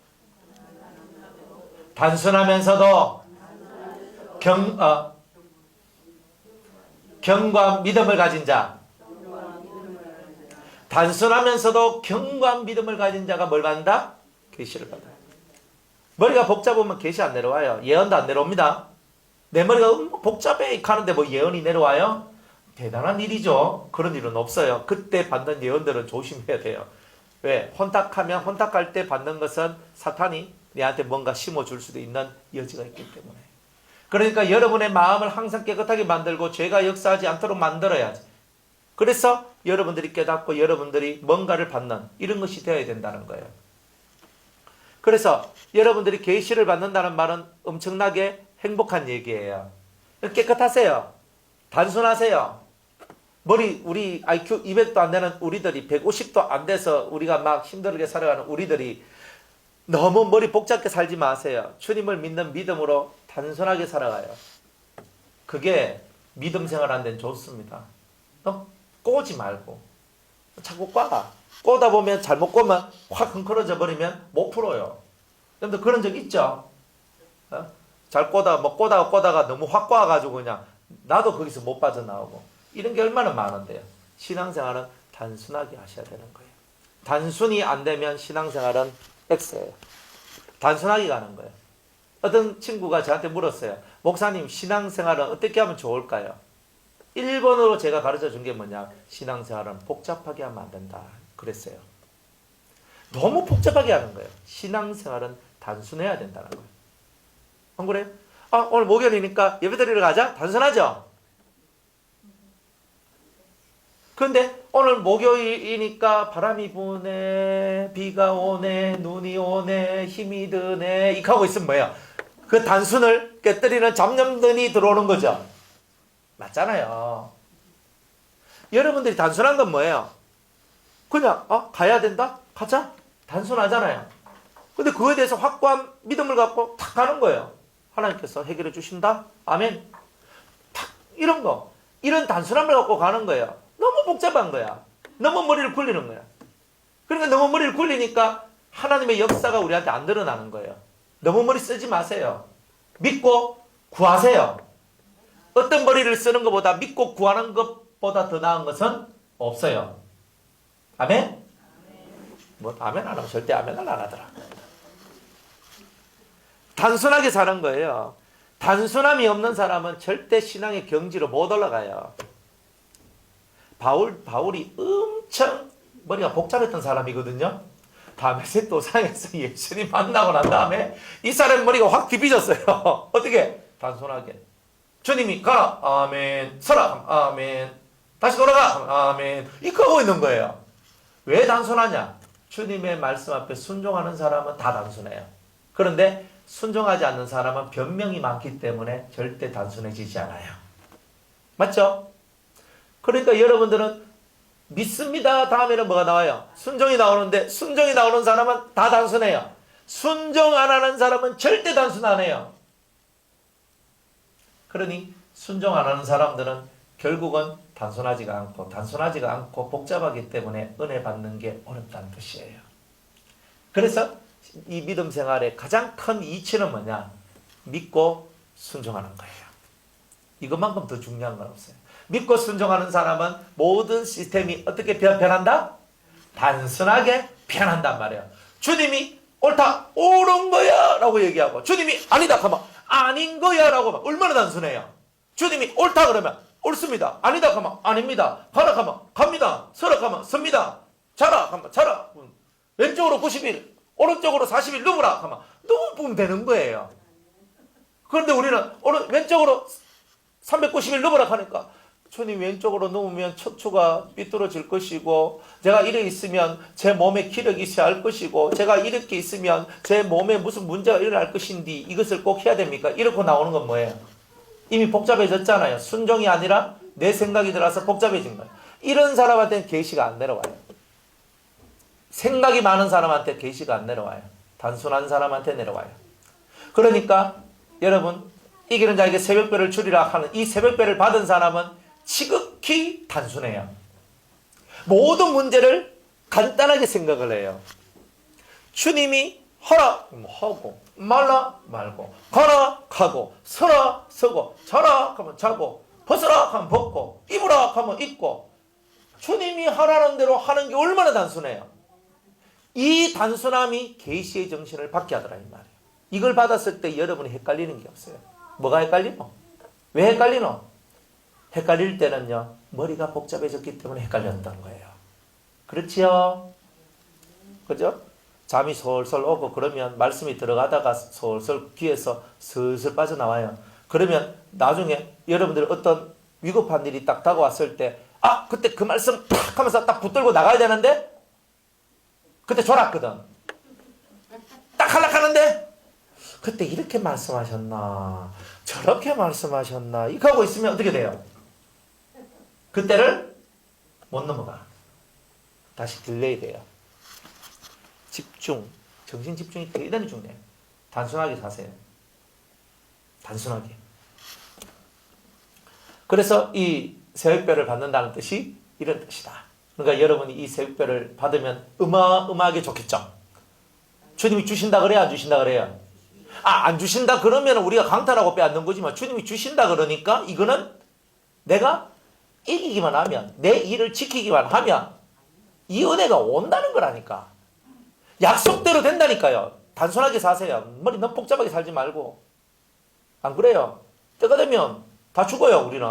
견고한 믿음을 가진 자. 단순하면서도 견고한 믿음을 가진 자가 뭘 받는다? 계시를 받아요. 머리가 복잡하면 계시 안 내려와요. 예언도 안 내려옵니다. 내 머리가 복잡해 가는데 뭐 예언이 내려와요? 대단한 일이죠. 그런 일은 없어요. 그때 받는 예언들은 조심해야 돼요. 왜? 혼탁할 때 받는 것은 사탄이 내한테 뭔가 심어줄 수도 있는 여지가 있기 때문에. 그러니까 여러분의 마음을 항상 깨끗하게 만들고 죄가 역사하지 않도록 만들어야지. 그래서 여러분들이 깨닫고 여러분들이 뭔가를 받는 이런 것이 되어야 된다는 거예요. 그래서 여러분들이 계시를 받는다는 말은 엄청나게 행복한 얘기예요. 깨끗하세요. 단순하세요. 우리 IQ 200도 안 되는 우리들이 150도 안 돼서 우리가 막 힘들게 살아가는 우리들이 너무 머리 복잡하게 살지 마세요. 주님을 믿는 믿음으로 단순하게 살아가요. 그게 믿음 생활하는 데는 좋습니다. 꼬지 말고 자꾸 꼬다 보면 잘못 꼬면 확 흥크러져 버리면 못 풀어요. 여러분들 그런 적 있죠? 잘 꼬다가 너무 확 꼬아가지고 그냥 나도 거기서 못 빠져나오고 이런 게 얼마나 많은데요. 신앙생활은 단순하게 하셔야 되는 거예요. 단순히 안 되면 신앙생활은 X예요. 단순하게 가는 거예요. 어떤 친구가 저한테 물었어요. 목사님, 신앙생활은 어떻게 하면 좋을까요? 1번으로 제가 가르쳐 준 게 뭐냐? 신앙생활은 복잡하게 하면 안 된다. 그랬어요. 너무 복잡하게 하는 거예요. 신앙생활은 단순해야 된다는 거예요. 안 그래요? 오늘 목요일이니까 예배 드리러 가자? 단순하죠? 그런데 오늘 목요일이니까 바람이 부네, 비가 오네, 눈이 오네, 힘이 드네, 이렇게 하고 있으면 뭐예요? 그 단순을 깨뜨리는 잡념들이 들어오는 거죠. 맞잖아요. 여러분들이 단순한 건 뭐예요? 그냥 가야 된다? 가자? 단순하잖아요. 근데 그거에 대해서 확고한 믿음을 갖고 탁 가는 거예요. 하나님께서 해결해 주신다? 아멘. 탁 이런 거. 이런 단순함을 갖고 가는 거예요. 너무 복잡한 거야. 너무 머리를 굴리는 거야. 그러니까 너무 머리를 굴리니까 하나님의 역사가 우리한테 안 드러나는 거예요. 너무 머리 쓰지 마세요. 믿고 구하세요. 어떤 머리를 쓰는 것보다 믿고 구하는 것보다 더 나은 것은 없어요. 아멘? 뭐 아멘 안 하면 절대 아멘을 안 하더라. 단순하게 사는 거예요. 단순함이 없는 사람은 절대 신앙의 경지로 못 올라가요. 바울이 엄청 머리가 복잡했던 사람이거든요. 다메섹 도상에서 예수님 만나고 난 다음에 이 사람 머리가 확 뒤비졌어요. 어떻게? 단순하게. 주님이 가라. 아멘. 서라. 아멘. 다시 돌아가. 아멘. 이거 하고 있는 거예요. 왜 단순하냐? 주님의 말씀 앞에 순종하는 사람은 다 단순해요. 그런데 순종하지 않는 사람은 변명이 많기 때문에 절대 단순해지지 않아요. 맞죠? 그러니까 여러분들은 믿습니다 다음에는 뭐가 나와요? 순종이 나오는데 순종이 나오는 사람은 다 단순해요. 순종 안 하는 사람은 절대 단순 안 해요. 그러니 순종 안 하는 사람들은 결국은 단순하지가 않고 복잡하기 때문에 은혜 받는 게 어렵다는 뜻이에요. 그래서 이 믿음 생활의 가장 큰 이치는 뭐냐? 믿고 순종하는 거예요. 이것만큼 더 중요한 건 없어요. 믿고 순종하는 사람은 모든 시스템이 어떻게 변한다? 단순하게 변한단 말이에요. 주님이 옳다, 옳은 거야 라고 얘기하고 주님이 아니다 하면 아닌 거야 라고 하면 얼마나 단순해요. 주님이 옳다 그러면 옳습니다. 아니다 하면 아닙니다. 가라 하면 갑니다. 서라 하면 섭니다. 자라 하면 자라. 왼쪽으로 90일 오른쪽으로 40일 누우라 하면 누우면 되는 거예요. 그런데 우리는 왼쪽으로 390일 누우라 하니까 주님 왼쪽으로 누우면 척추가 삐뚤어질 것이고 제가 이렇게 있으면 제 몸에 기력이 있어야 할 것이고 제가 이렇게 있으면 제 몸에 무슨 문제가 일어날 것인데 이것을 꼭 해야 됩니까? 이렇게 나오는 건 뭐예요? 이미 복잡해졌잖아요. 순종이 아니라 내 생각이 들어서 복잡해진 거예요. 이런 사람한테는 계시가 안 내려와요. 생각이 많은 사람한테 계시가 안 내려와요. 단순한 사람한테 내려와요. 그러니까 여러분 이기는 자에게 새벽별을 주리라 하는 이 새벽별을 받은 사람은 지극히 단순해요. 모든 문제를 간단하게 생각을 해요. 주님이 하라 하고 말라 말고 가라 가고 서라 서고 자라 하면 자고 벗어라 하면 벗고 입으라 하면 입고 주님이 하라는 대로 하는 게 얼마나 단순해요. 이 단순함이 계시의 정신을 받게 하더라 이 말이에요. 이걸 받았을 때 여러분이 헷갈리는 게 없어요. 뭐가 헷갈리노? 왜 헷갈리노? 헷갈릴 때는요 머리가 복잡해졌기 때문에 헷갈렸다는 거예요. 그렇지요? 그죠? 잠이 솔솔 오고 그러면 말씀이 들어가다가 솔솔 귀에서 슬슬 빠져나와요. 그러면 나중에 여러분들 어떤 위급한 일이 딱 다가왔을 때 그때 그 말씀 탁 하면서 딱 붙들고 나가야 되는데 그때 졸았거든. 딱 하려하는데 그때 이렇게 말씀하셨나 저렇게 말씀하셨나 이거 하고 있으면 어떻게 돼요? 그때를 못 넘어가. 다시 딜레이 돼요. 집중, 정신 집중이 대단히 중요해요. 단순하게 사세요. 단순하게. 그래서 이 새벽별을 받는다는 뜻이 이런 뜻이다. 그러니까 여러분이 이 새벽별을 받으면 어마어마하게 좋겠죠. 주님이 주신다 그래야 안 주신다 그래요? 안 주신다 그러면 우리가 강탈하고 빼앗는 거지만 주님이 주신다 그러니까 이거는 내가 이기기만 하면 내 일을 지키기만 하면 이 은혜가 온다는 거라니까. 약속대로 된다니까요. 단순하게 사세요. 머리 너무 복잡하게 살지 말고. 안 그래요? 때가 되면 다 죽어요 우리는.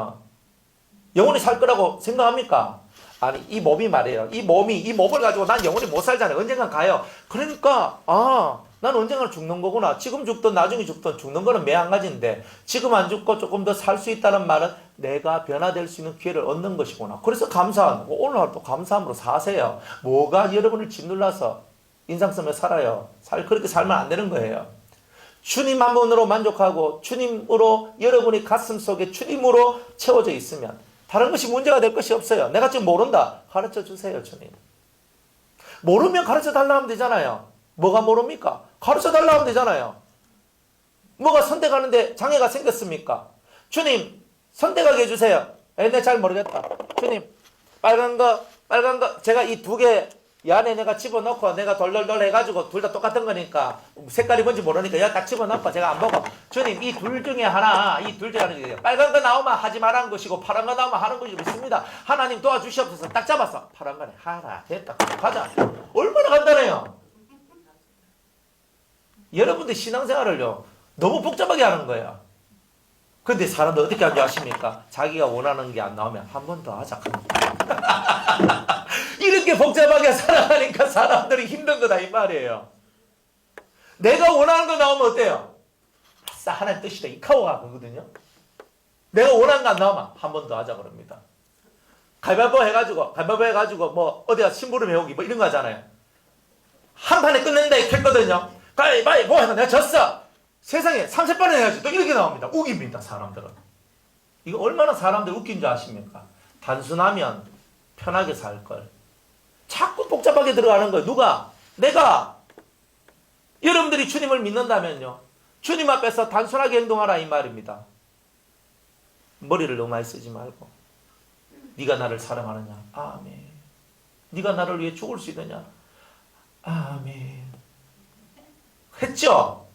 영원히 살 거라고 생각합니까? 아니 이 몸이 말이에요. 이 몸을 가지고 난 영원히 못 살잖아요. 언젠간 가요. 그러니까 난 언젠간 죽는 거구나. 지금 죽든 나중에 죽든 죽는 거는 매 한 가지인데 지금 안 죽고 조금 더 살 수 있다는 말은 내가 변화될 수 있는 기회를 얻는 것이구나. 그래서 감사하고 오늘 하루도 감사함으로 사세요. 뭐가 여러분을 짓눌러서 인상 쓰며 살아요. 그렇게 살면 안 되는 거예요. 주님 한 분으로 만족하고 주님으로 여러분이 가슴 속에 주님으로 채워져 있으면 다른 것이 문제가 될 것이 없어요. 내가 지금 모른다. 가르쳐 주세요, 주님. 모르면 가르쳐 달라 하면 되잖아요. 뭐가 모릅니까? 가르쳐 달라 하면 되잖아요. 뭐가 선택하는데 장애가 생겼습니까? 주님, 선택하게 해주세요. 내가 잘 모르겠다. 주님, 빨간 거, 제가 이 두 개 이 안에 내가 집어넣고 내가 돌돌돌 해가지고 둘 다 똑같은 거니까 색깔이 뭔지 모르니까 여기 딱 집어넣고 제가 안 보고 주님 이 둘 중에 하나 빨간 거 나오면 하지 말라는 것이고 파란 거 나오면 하는 것이고 있습니다. 하나님 도와주시옵소서. 딱 잡았어. 파란 거네. 하라. 됐다. 가자. 얼마나 간단해요. 여러분들 신앙생활을요 너무 복잡하게 하는 거예요. 근데 사람들 어떻게 하는지 아십니까? 자기가 원하는 게 안 나오면 한 번 더 하자. 이렇게 복잡하게 살아가니까 사람들이 힘든 거다 이 말이에요. 내가 원하는 거 나오면 어때요? 아싸 하나님 뜻이다 이 카오가 그거든요. 내가 원하는 거 안 나오면 한 번 더 하자 그럽니다. 가위바위보 해가지고 뭐 어디가 심부름 해오기 뭐 이런 거 하잖아요. 한 판에 끝낸다 이렇게 했거든요. 가위바위보 해서 내가 졌어. 세상에 30번을 해야지 또 이렇게 나옵니다. 우깁니다 사람들은. 이거 얼마나 사람들 웃긴 줄 아십니까? 단순하면 편하게 살걸 자꾸 복잡하게 들어가는 거예요. 누가? 내가. 여러분들이 주님을 믿는다면요 주님 앞에서 단순하게 행동하라 이 말입니다. 머리를 너무 많이 쓰지 말고 네가 나를 사랑하느냐? 아멘. 네가 나를 위해 죽을 수 있느냐? 아멘. 했죠?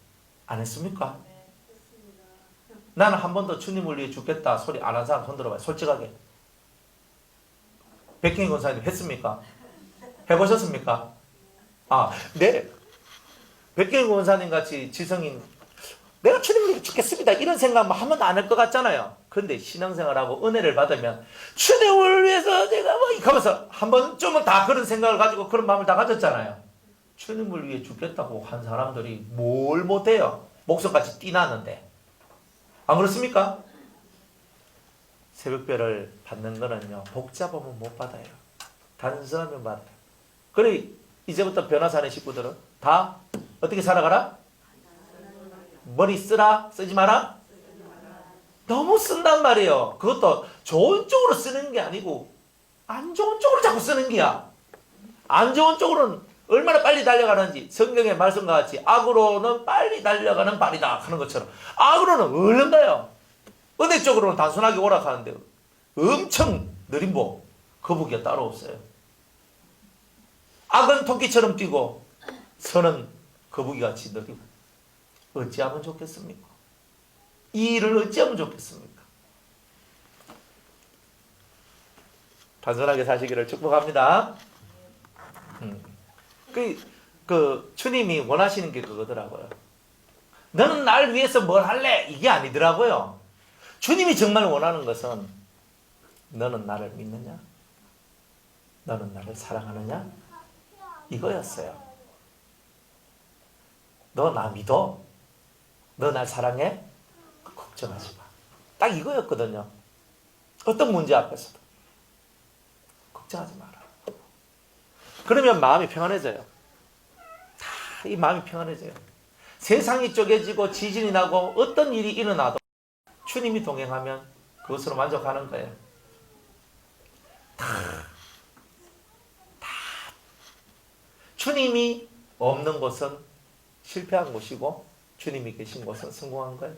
안 했습니까? 나는 한 번 더 주님을 위해 죽겠다 소리 안 한 사람 손 들어봐요. 솔직하게. 백행희 권사님 했습니까? 해보셨습니까? 네. 백행희 권사님 같이 지성인 내가 주님을 위해 죽겠습니다 이런 생각만 한 번도 안 할 것 같잖아요. 그런데 신앙생활하고 은혜를 받으면 주님을 위해서 내가 뭐 하면서 한 번쯤은 다 그런 생각을 가지고 그런 마음을 다 가졌잖아요. 주님을 위해 죽겠다고 한 사람들이 뭘 못해요. 목숨까지 띠나는데. 안 그렇습니까? 새벽별을 받는 거는요 복잡하면 못 받아요. 단순하면 받아요. 그래 이제부터 변화사는 식구들은 다 어떻게 살아가라? 머리 쓰라? 쓰지 마라? 너무 쓴단 말이에요. 그것도 좋은 쪽으로 쓰는 게 아니고 안 좋은 쪽으로 자꾸 쓰는 게야. 안 좋은 쪽으로는 얼마나 빨리 달려가는지 성경의 말씀과 같이 악으로는 빨리 달려가는 발이다 하는 것처럼 악으로는 얼른 가요. 은혜 쪽으로는 단순하게 오락하는데 엄청 느린 복 거북이가 따로 없어요. 악은 토끼처럼 뛰고 선은 거북이같이 느리고 어찌하면 좋겠습니까? 이 일을 어찌하면 좋겠습니까? 단순하게 사시기를 축복합니다. 주님이 원하시는 게 그거더라고요. 너는 날 위해서 뭘 할래? 이게 아니더라고요. 주님이 정말 원하는 것은 너는 나를 믿느냐? 너는 나를 사랑하느냐? 이거였어요. 너 나 믿어? 너 날 사랑해? 걱정하지 마. 딱 이거였거든요. 어떤 문제 앞에서도 걱정하지 마라. 그러면 마음이 평안해져요. 다 이 마음이 평안해져요. 세상이 쪼개지고 지진이 나고 어떤 일이 일어나도 주님이 동행하면 그것으로 만족하는 거예요. 다 주님이 없는 곳은 실패한 곳이고 주님이 계신 곳은 성공한 거예요.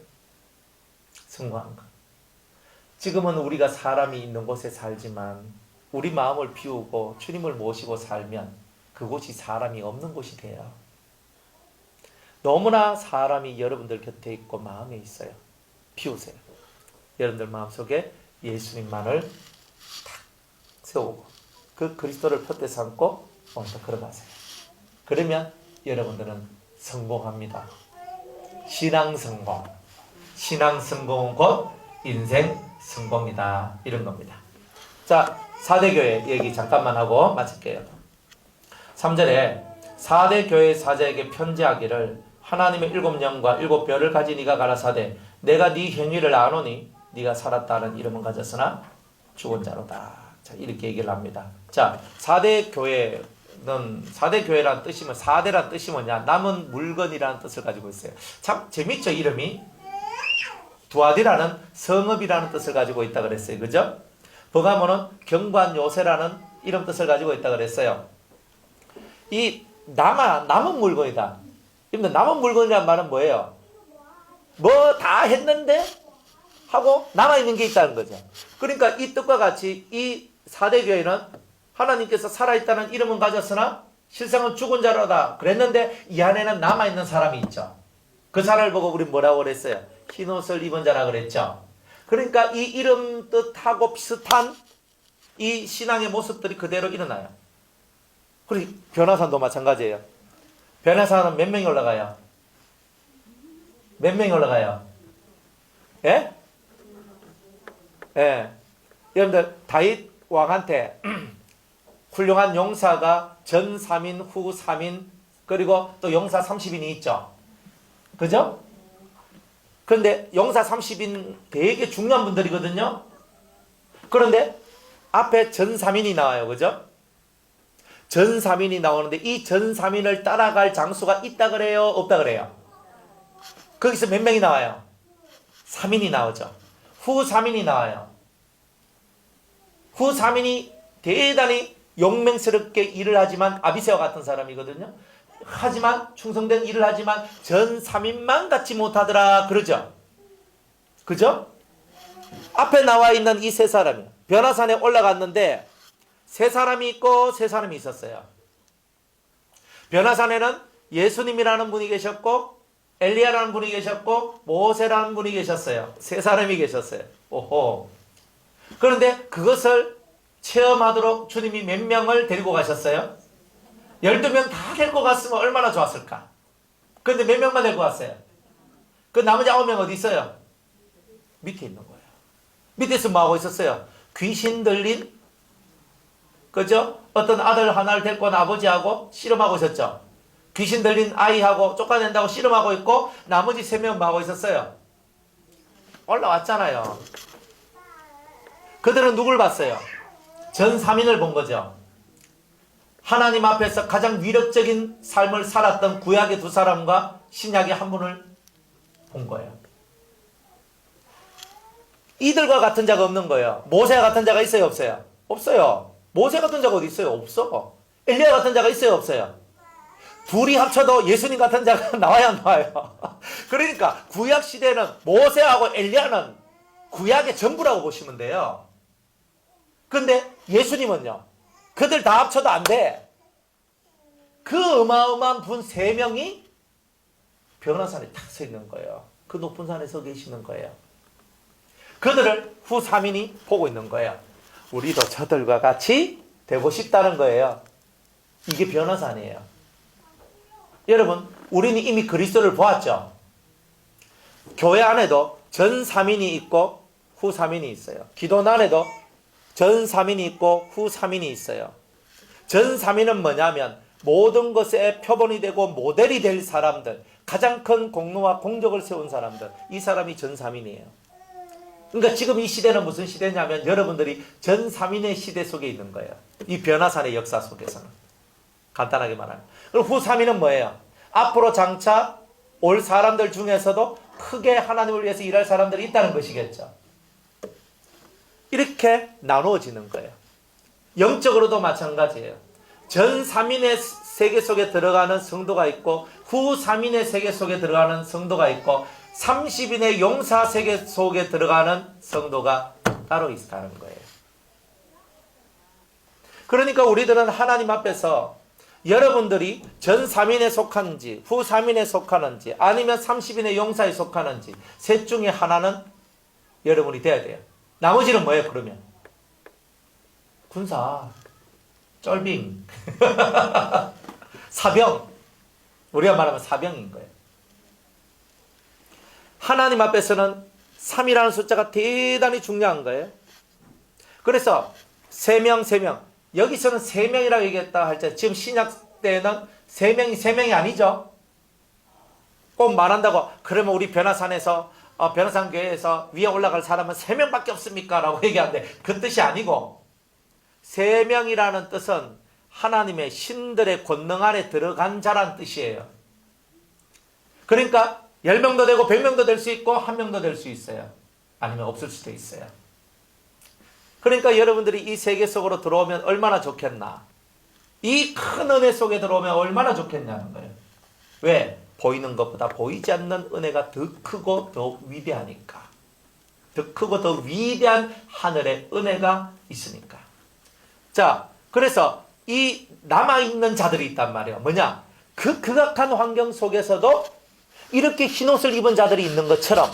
성공한 거. 지금은 우리가 사람이 있는 곳에 살지만 우리 마음을 비우고 주님을 모시고 살면 그곳이 사람이 없는 곳이 돼요. 너무나 사람이 여러분들 곁에 있고 마음에 있어요. 비우세요. 여러분들 마음속에 예수님만을 탁 세우고 그 그리스도를 표대 삼고 먼저 걸어가세요. 그러면 여러분들은 성공합니다. 신앙 성공. 신앙 성공은 곧 인생 성공이다. 이런 겁니다. 자. 자, 4대 교회 얘기 잠깐만 하고 마칠게요. 3절에 4대 교회 사자에게 편지하기를 하나님의 7영과 7별을 가진 이가 가라사대 내가 네 행위를 아노니 네가 살았다 하는 이름은 가졌으나 죽은 자로다. 자, 이렇게 얘기를 합니다. 자, 4대 교회란 뜻이면 4대란 뜻이 뭐냐? 남은 물건이라는 뜻을 가지고 있어요. 참 재밌죠, 이름이? 두아디라는 성읍이라는 뜻을 가지고 있다 그랬어요. 그죠? 버가모는 경관 요새라는 이름 뜻을 가지고 있다 그랬어요. 이 남은 물건이다. 남은 물건이란 말은 뭐예요? 뭐 다 했는데 하고 남아있는 게 있다는 거죠. 그러니까 이 뜻과 같이 이 4대 교회는 하나님께서 살아있다는 이름은 가졌으나 실상은 죽은 자로다 그랬는데 이 안에는 남아있는 사람이 있죠. 그 사람을 보고 우리 뭐라고 그랬어요? 흰옷을 입은 자라 그랬죠. 그러니까 이 이름 뜻하고 비슷한 이 신앙의 모습들이 그대로 일어나요. 그리고 변화산도 마찬가지예요. 변화산은 몇 명이 올라가요? 몇 명이 올라가요? 예? 예. 여러분들 다윗 왕한테 훌륭한 용사가 전 3인 후 3인 그리고 또 용사 30인이 있죠. 그죠? 그런데 용사 30인 되게 중요한 분들이거든요. 그런데 앞에 전 3인이 나와요. 그죠? 전 3인이 나오는데 이 전 3인을 따라갈 장수가 있다 그래요? 없다 그래요? 거기서 몇 명이 나와요? 3인이 나오죠. 후 3인이 나와요. 후 3인이 대단히 용맹스럽게 일을 하지만 아비새와 같은 사람이거든요. 하지만 충성된 일을 하지만 전 3인만 같이 못하더라 그러죠. 그죠? 앞에 나와 있는 이 세 사람이 변화산에 올라갔는데 세 사람이 있고 세 사람이 있었어요. 변화산에는 예수님이라는 분이 계셨고 엘리야라는 분이 계셨고 모세라는 분이 계셨어요. 세 사람이 계셨어요. 오호. 그런데 그것을 체험하도록 주님이 몇 명을 데리고 가셨어요? 12명 다 데리고 갔으면 얼마나 좋았을까? 그런데 몇 명만 데리고 갔어요? 그 나머지 9명 어디 있어요? 밑에 있는 거예요. 밑에서 뭐하고 있었어요? 귀신 들린 그죠? 어떤 아들 하나를 데리고 온 아버지하고 씨름하고 있었죠. 귀신 들린 아이하고 쫓아낸다고 씨름하고 있고 나머지 3명 뭐하고 있었어요? 올라왔잖아요. 그들은 누굴 봤어요? 전 3인을 본 거죠. 하나님 앞에서 가장 위력적인 삶을 살았던 구약의 2사람과 신약의 1분을 본 거예요. 이들과 같은 자가 없는 거예요. 모세 같은 자가 있어요? 없어요? 없어요. 모세 같은 자가 어디 있어요? 없어. 엘리야 같은 자가 있어요? 없어요? 둘이 합쳐도 예수님 같은 자가 나와야 안 나와요. 그러니까 구약 시대는 모세하고 엘리야는 구약의 전부라고 보시면 돼요. 근데 예수님은요. 그들 다 합쳐도 안 돼. 그 어마어마한 분 3명이 변화산에 탁 서 있는 거예요. 그 높은 산에 서 계시는 거예요. 그들을 후 3인이 보고 있는 거예요. 우리도 저들과 같이 되고 싶다는 거예요. 이게 변화산이에요. 여러분, 우리는 이미 그리스도를 보았죠. 교회 안에도 전 3인이 있고 후 3인이 있어요. 기도 안에도 전 3인이 있고 후 3인이 있어요. 전 3인은 뭐냐면 모든 것에 표본이 되고 모델이 될 사람들, 가장 큰 공로와 공적을 세운 사람들, 이 사람이 전 3인이에요. 그러니까 지금 이 시대는 무슨 시대냐면 여러분들이 전 3인의 시대 속에 있는 거예요. 이 변화산의 역사 속에서는. 간단하게 말하면. 그리고 후 3인은 뭐예요? 앞으로 장차 올 사람들 중에서도 크게 하나님을 위해서 일할 사람들이 있다는 것이겠죠. 이렇게 나누어지는 거예요. 영적으로도 마찬가지예요. 전 3인의 세계 속에 들어가는 성도가 있고 후 3인의 세계 속에 들어가는 성도가 있고 30인의 용사 세계 속에 들어가는 성도가 따로 있다는 거예요. 그러니까 우리들은 하나님 앞에서 여러분들이 전 3인에 속하는지 후 3인에 속하는지 아니면 30인의 용사에 속하는지 셋 중에 하나는 여러분이 돼야 돼요. 나머지는 뭐예요 그러면? 군사, 쩔빙, 사병, 우리가 말하면 사병인 거예요. 하나님 앞에서는 3이라는 숫자가 대단히 중요한 거예요. 그래서 세 명, 세 명. 여기서는 세 명이라고 얘기했다 할 때 지금 신약 때는 세 명이 아니죠. 꼭 말한다고 그러면 우리 변화산에서 변화산 교회에서 위에 올라갈 사람은 세 명밖에 없습니까? 라고 얘기하는데 그 뜻이 아니고 세 명이라는 뜻은 하나님의 신들의 권능 아래 들어간 자란 뜻이에요. 그러니까 10명도 되고 100명도 될 수 있고 1명도 될 수 있어요. 아니면 없을 수도 있어요. 그러니까 여러분들이 이 세계 속으로 들어오면 얼마나 좋겠나. 이 큰 은혜 속에 들어오면 얼마나 좋겠냐는 거예요. 왜? 보이는 것보다 보이지 않는 은혜가 더 크고 더 위대하니까. 더 크고 더 위대한 하늘의 은혜가 있으니까. 자, 그래서 이 남아있는 자들이 있단 말이에요. 뭐냐? 그 극악한 환경 속에서도 이렇게 흰옷을 입은 자들이 있는 것처럼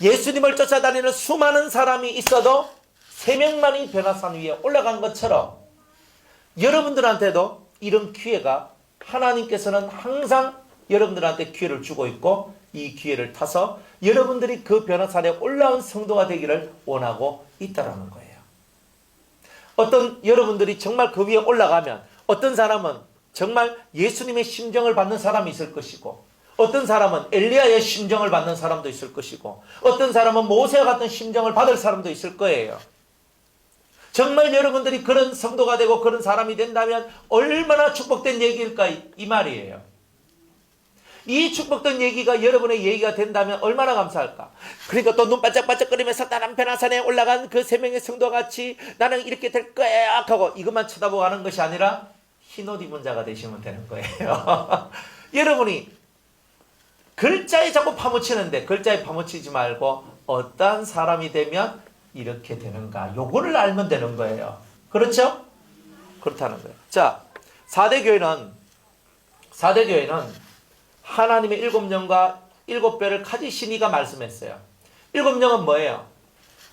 예수님을 쫓아다니는 수많은 사람이 있어도 3명만이 변화산 위에 올라간 것처럼 여러분들한테도 이런 기회가 하나님께서는 항상 여러분들한테 기회를 주고 있고 이 기회를 타서 여러분들이 그 변화산에 올라온 성도가 되기를 원하고 있다는 거예요. 어떤 여러분들이 정말 그 위에 올라가면 어떤 사람은 정말 예수님의 심정을 받는 사람이 있을 것이고 어떤 사람은 엘리야의 심정을 받는 사람도 있을 것이고 어떤 사람은 모세와 같은 심정을 받을 사람도 있을 거예요. 정말 여러분들이 그런 성도가 되고 그런 사람이 된다면 얼마나 축복된 얘기일까 이 말이에요. 이 축복된 얘기가 여러분의 얘기가 된다면 얼마나 감사할까. 그러니까 또 눈 반짝반짝거리면서 다른 변화산에 올라간 그 3명의 성도가 같이 나는 이렇게 될 거야 하고 이것만 쳐다보고 하는 것이 아니라 흰옷 입은 자가 되시면 되는 거예요. 여러분이 글자에 자꾸 파묻히는데 글자에 파묻히지 말고 어떠한 사람이 되면 이렇게 되는가 요거를 알면 되는 거예요. 그렇죠? 그렇다는 거예요. 자, 4대 교회는 하나님의 7영과 7뼈를 가지시니가 말씀했어요. 7영은 뭐예요?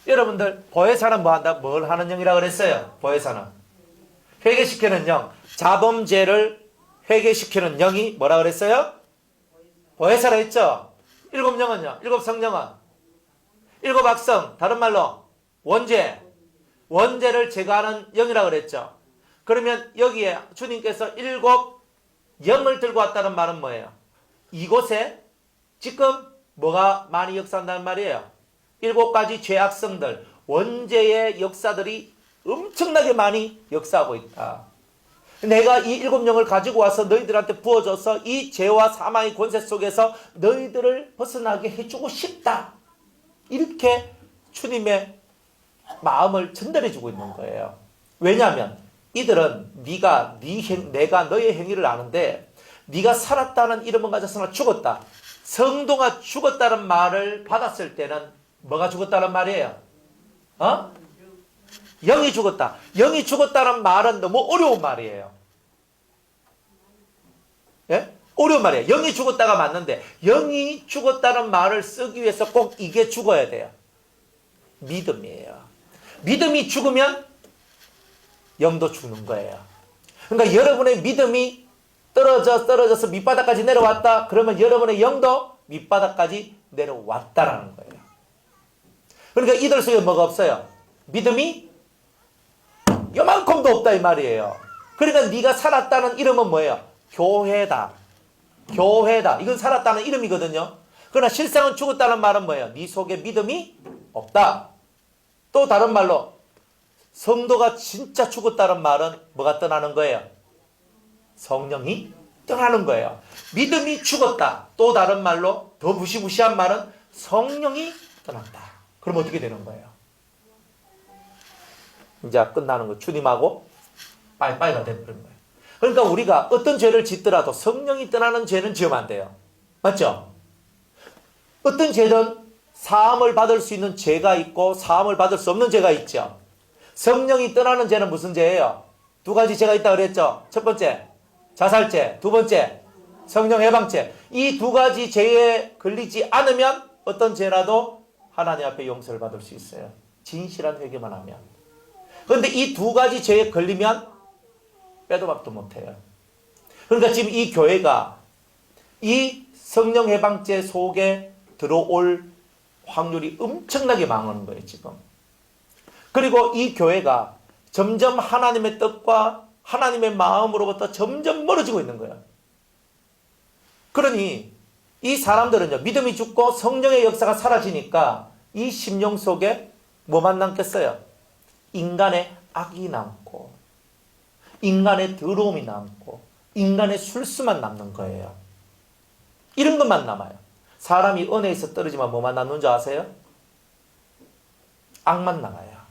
여러분들 보혜사는 뭐 한다? 뭘 하는 영이라고 그랬어요? 보혜사는 회개시키는 영, 자범죄를 회개시키는 영이 뭐라 그랬어요? 보혜사라 했죠. 7영은요? 7성령은 7악성, 다른 말로 원죄를 제거하는 영이라고 그랬죠. 그러면 여기에 주님께서 7영을 들고 왔다는 말은 뭐예요? 이곳에 지금 뭐가 많이 역사한다는 말이에요? 7가지 죄악성들, 원죄의 역사들이 엄청나게 많이 역사하고 있다. 내가 이 7영을 가지고 와서 너희들한테 부어줘서 이 죄와 사망의 권세 속에서 너희들을 벗어나게 해주고 싶다. 이렇게 주님의 마음을 전달해주고 있는 거예요. 왜냐하면 이들은 내가 너의 행위를 아는데 네가 살았다는 이름은 가졌으나 죽었다. 성도가 죽었다는 말을 받았을 때는 뭐가 죽었다는 말이에요? 영이 죽었다. 영이 죽었다는 말은 너무 어려운 말이에요. 예? 어려운 말이에요. 영이 죽었다가 맞는데 영이 죽었다는 말을 쓰기 위해서 꼭 이게 죽어야 돼요. 믿음이에요. 믿음이 죽으면 영도 죽는 거예요. 그러니까 여러분의 믿음이 떨어져서 밑바닥까지 내려왔다. 그러면 여러분의 영도 밑바닥까지 내려왔다라는 거예요. 그러니까 이들 속에 뭐가 없어요? 믿음이 요만큼도 없다 이 말이에요. 그러니까 네가 살았다는 이름은 뭐예요? 교회다. 이건 살았다는 이름이거든요. 그러나 실상은 죽었다는 말은 뭐예요? 네 속에 믿음이 없다. 또 다른 말로 성도가 진짜 죽었다는 말은 뭐가 떠나는 거예요? 성령이 떠나는 거예요. 믿음이 죽었다. 또 다른 말로 더 무시무시한 말은 성령이 떠난다. 그럼 어떻게 되는 거예요? 이제 끝나는 거 주님하고 빠이빠이가 돼버린 거예요. 그러니까 우리가 어떤 죄를 짓더라도 성령이 떠나는 죄는 지으면 안 돼요. 맞죠? 어떤 죄든 사함을 받을 수 있는 죄가 있고 사함을 받을 수 없는 죄가 있죠. 성령이 떠나는 죄는 무슨 죄예요? 2가지 죄가 있다고 그랬죠. 첫 번째 자살죄, 2번째 성령 해방죄. 이 2가지 죄에 걸리지 않으면 어떤 죄라도 하나님 앞에 용서를 받을 수 있어요. 진실한 회개만 하면. 그런데 이 2가지 죄에 걸리면 빼도 박도 못해요. 그러니까 지금 이 교회가 이 성령 해방죄 속에 들어올 확률이 엄청나게 많은 거예요, 지금. 그리고 이 교회가 점점 하나님의 뜻과 하나님의 마음으로부터 점점 멀어지고 있는 거예요. 그러니 이 사람들은요, 믿음이 죽고 성령의 역사가 사라지니까 이 심령 속에 뭐만 남겠어요? 인간의 악이 남고, 인간의 더러움이 남고, 인간의 술수만 남는 거예요. 이런 것만 남아요. 사람이 은혜에서 떨어지면 뭐만 남는 줄 아세요? 악만 남아요.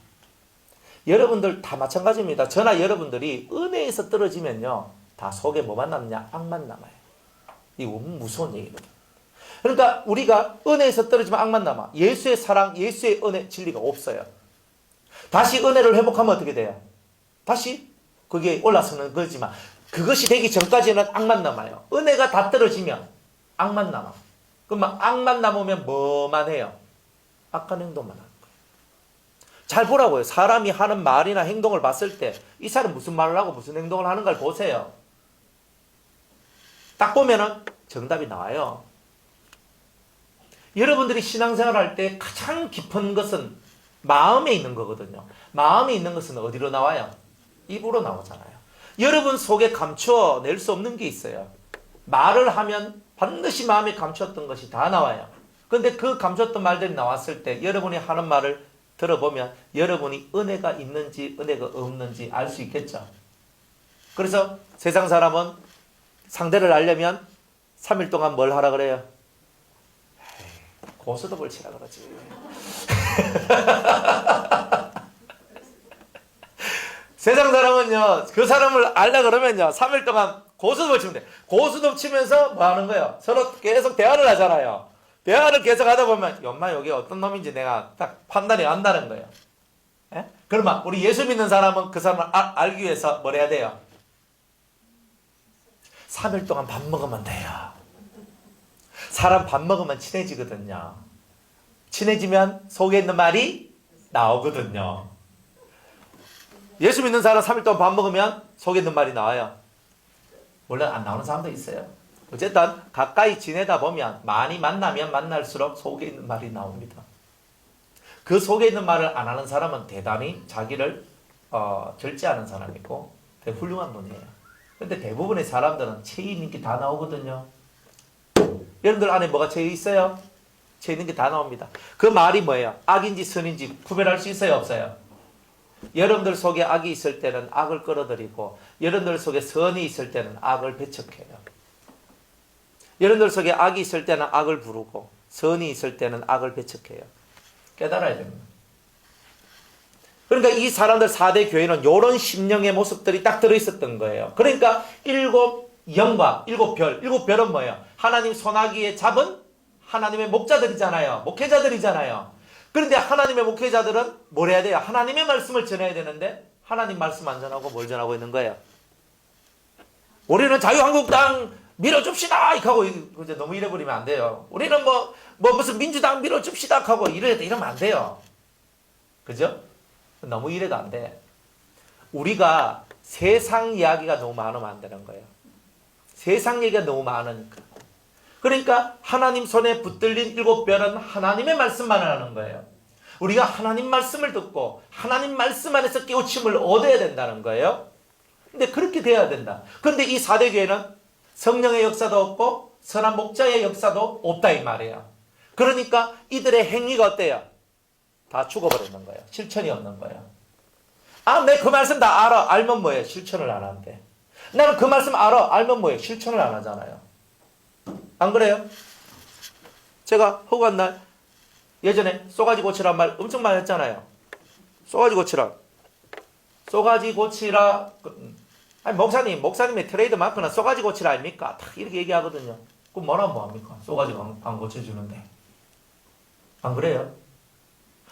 여러분들 다 마찬가지입니다. 저나 여러분들이 은혜에서 떨어지면요, 다 속에 뭐만 남냐? 악만 남아요. 이거 무서운 얘기거든요. 그러니까 우리가 은혜에서 떨어지면 악만 남아. 예수의 사랑, 예수의 은혜, 진리가 없어요. 다시 은혜를 회복하면 어떻게 돼요? 다시 그게 올라서는 거지만 그것이 되기 전까지는 악만 남아요. 은혜가 다 떨어지면 악만 남아. 그러면 악만 남으면 뭐만 해요? 악한 행동만 하는 거예요. 잘 보라고요. 사람이 하는 말이나 행동을 봤을 때 이 사람 무슨 말을 하고 무슨 행동을 하는 걸 보세요. 딱 보면은 정답이 나와요. 여러분들이 신앙생활 할 때 가장 깊은 것은 마음에 있는 거거든요. 마음에 있는 것은 어디로 나와요? 입으로 나오잖아요. 여러분 속에 감춰낼 수 없는 게 있어요. 말을 하면 반드시 마음에 감췄던 것이 다 나와요. 그런데 그 감췄던 말들이 나왔을 때 여러분이 하는 말을 들어보면 여러분이 은혜가 있는지 은혜가 없는지 알 수 있겠죠. 그래서 세상 사람은 상대를 알려면 3일 동안 뭘 하라 그래요? 고스톱을 치라 그러지. 세상 사람은요, 그 사람을 알라 그러면요, 3일 동안 고스톱을 치면 돼. 고스톱 치면서 뭐 하는 거예요? 서로 계속 대화를 하잖아요. 대화를 계속 하다 보면, 엄마 여기 어떤 놈인지 내가 딱 판단이 안다는 거예요. 예? 그러면 우리 예수 믿는 사람은 그 사람을 알기 위해서 뭘 해야 돼요? 3일 동안 밥 먹으면 돼요. 사람 밥 먹으면 친해지거든요. 친해지면 속에 있는 말이 나오거든요. 예수 믿는 사람 3일 동안 밥 먹으면 속에 있는 말이 나와요. 원래 안 나오는 사람도 있어요. 어쨌든 가까이 지내다 보면 많이 만나면 만날수록 속에 있는 말이 나옵니다. 그 속에 있는 말을 안 하는 사람은 대단히 자기를 절제하는 사람이고 되게 훌륭한 분이에요. 근데 대부분의 사람들은 채 있는 게 다 나오거든요. 여러분들 안에 뭐가 채 있어요? 채 있는 게 다 나옵니다. 그 말이 뭐예요? 악인지 선인지 구별할 수 있어요? 없어요? 여러분들 속에 악이 있을 때는 악을 끌어들이고 여러분들 속에 선이 있을 때는 악을 배척해요. 여러분들 속에 악이 있을 때는 악을 부르고 선이 있을 때는 악을 배척해요. 깨달아야 됩니다. 그러니까 이 사람들 4대 교회는 이런 심령의 모습들이 딱 들어있었던 거예요. 그러니까 7영과 7별, 7별은 뭐예요? 하나님 손아귀에 잡은 하나님의 목자들이잖아요. 목회자들이잖아요. 그런데 하나님의 목회자들은 뭘 해야 돼요? 하나님의 말씀을 전해야 되는데 하나님 말씀 안 전하고 뭘 전하고 있는 거예요? 우리는 자유한국당 밀어줍시다! 하고 이제 너무 이래버리면 안 돼요. 우리는 무슨 민주당 밀어줍시다! 하고 이러면 안 돼요. 그죠? 너무 이래도 안 돼. 우리가 세상 이야기가 너무 많으면 안 되는 거예요. 세상 얘기가 너무 많으니까. 그러니까 하나님 손에 붙들린 7별은 하나님의 말씀만 하는 거예요. 우리가 하나님 말씀을 듣고 하나님 말씀 안에서 깨우침을 얻어야 된다는 거예요. 근데 그렇게 돼야 된다. 그런데 이 4대 교회는 성령의 역사도 없고 선한 목자의 역사도 없다 이 말이에요. 그러니까 이들의 행위가 어때요? 다 죽어버리는 거예요. 실천이 없는 거예요. 내가 그 말씀 다 알아. 알면 뭐예요? 실천을 안 하는데. 나는 그 말씀 알아. 알면 뭐예요? 실천을 안 하잖아요. 안 그래요? 제가 허구한 날 예전에 쏘가지 고치란 말 엄청 많이 했잖아요. 쏘가지 고치라. 쏘가지 고치라. 아니 목사님의 트레이드 마크는 쏘가지 고치라 아닙니까? 딱 이렇게 얘기하거든요. 그럼 뭐합니까? 쏘가지 안 고쳐주는데. 안 그래요?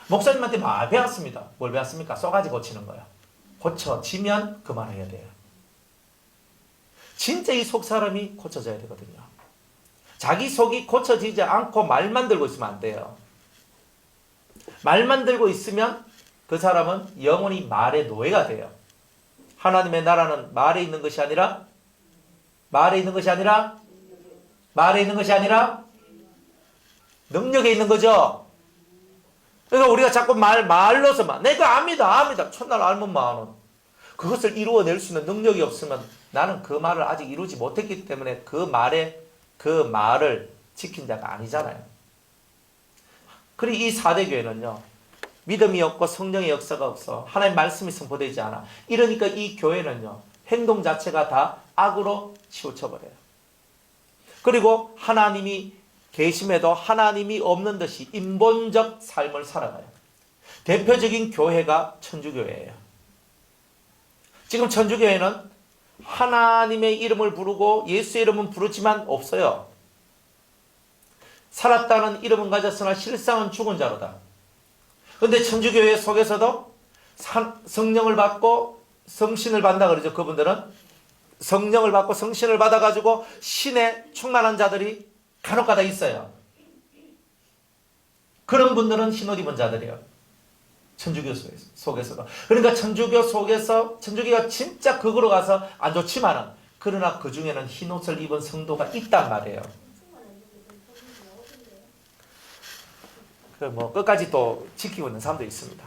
목사님한테 많이 배웠습니다. 뭘 배웠습니까? 쏘가지 고치는 거야. 고쳐지면 그만해야 돼요. 진짜 이 속 사람이 고쳐져야 되거든요. 자기 속이 고쳐지지 않고 말만 들고 있으면 안 돼요. 말만 들고 있으면 그 사람은 영원히 말의 노예가 돼요. 하나님의 나라는 말에 있는 것이 아니라 능력에 있는 거죠. 그러니까 우리가 자꾸 말로서만 내가 압니다. 첫날 알면 많은 그것을 이루어낼 수 있는 능력이 없으면 나는 그 말을 아직 이루지 못했기 때문에 그 말을 지킨 자가 아니잖아요. 그리고 이 4대 교회는요. 믿음이 없고 성령의 역사가 없어. 하나님의 말씀이 선포되지 않아. 이러니까 이 교회는요. 행동 자체가 다 악으로 치우쳐버려요. 그리고 하나님이 계심에도 하나님이 없는 듯이 인본적 삶을 살아가요. 대표적인 교회가 천주교회예요. 지금 천주교회는 하나님의 이름을 부르고 예수의 이름은 부르지만 없어요. 살았다는 이름은 가졌으나 실상은 죽은 자로다. 그런데 천주교회 속에서도 성령을 받고 성신을 받는다 그러죠. 그분들은 성령을 받고 성신을 받아가지고 신에 충만한 자들이 간혹가다 있어요. 그런 분들은 흰옷 입은 자들이에요. 천주교 속에서도. 그러니까 천주교 속에서 천주교가 진짜 극으로 가서 안 좋지만은 그러나 그 중에는 흰옷을 입은 성도가 있단 말이에요. 뭐 끝까지 또 지키고 있는 사람도 있습니다.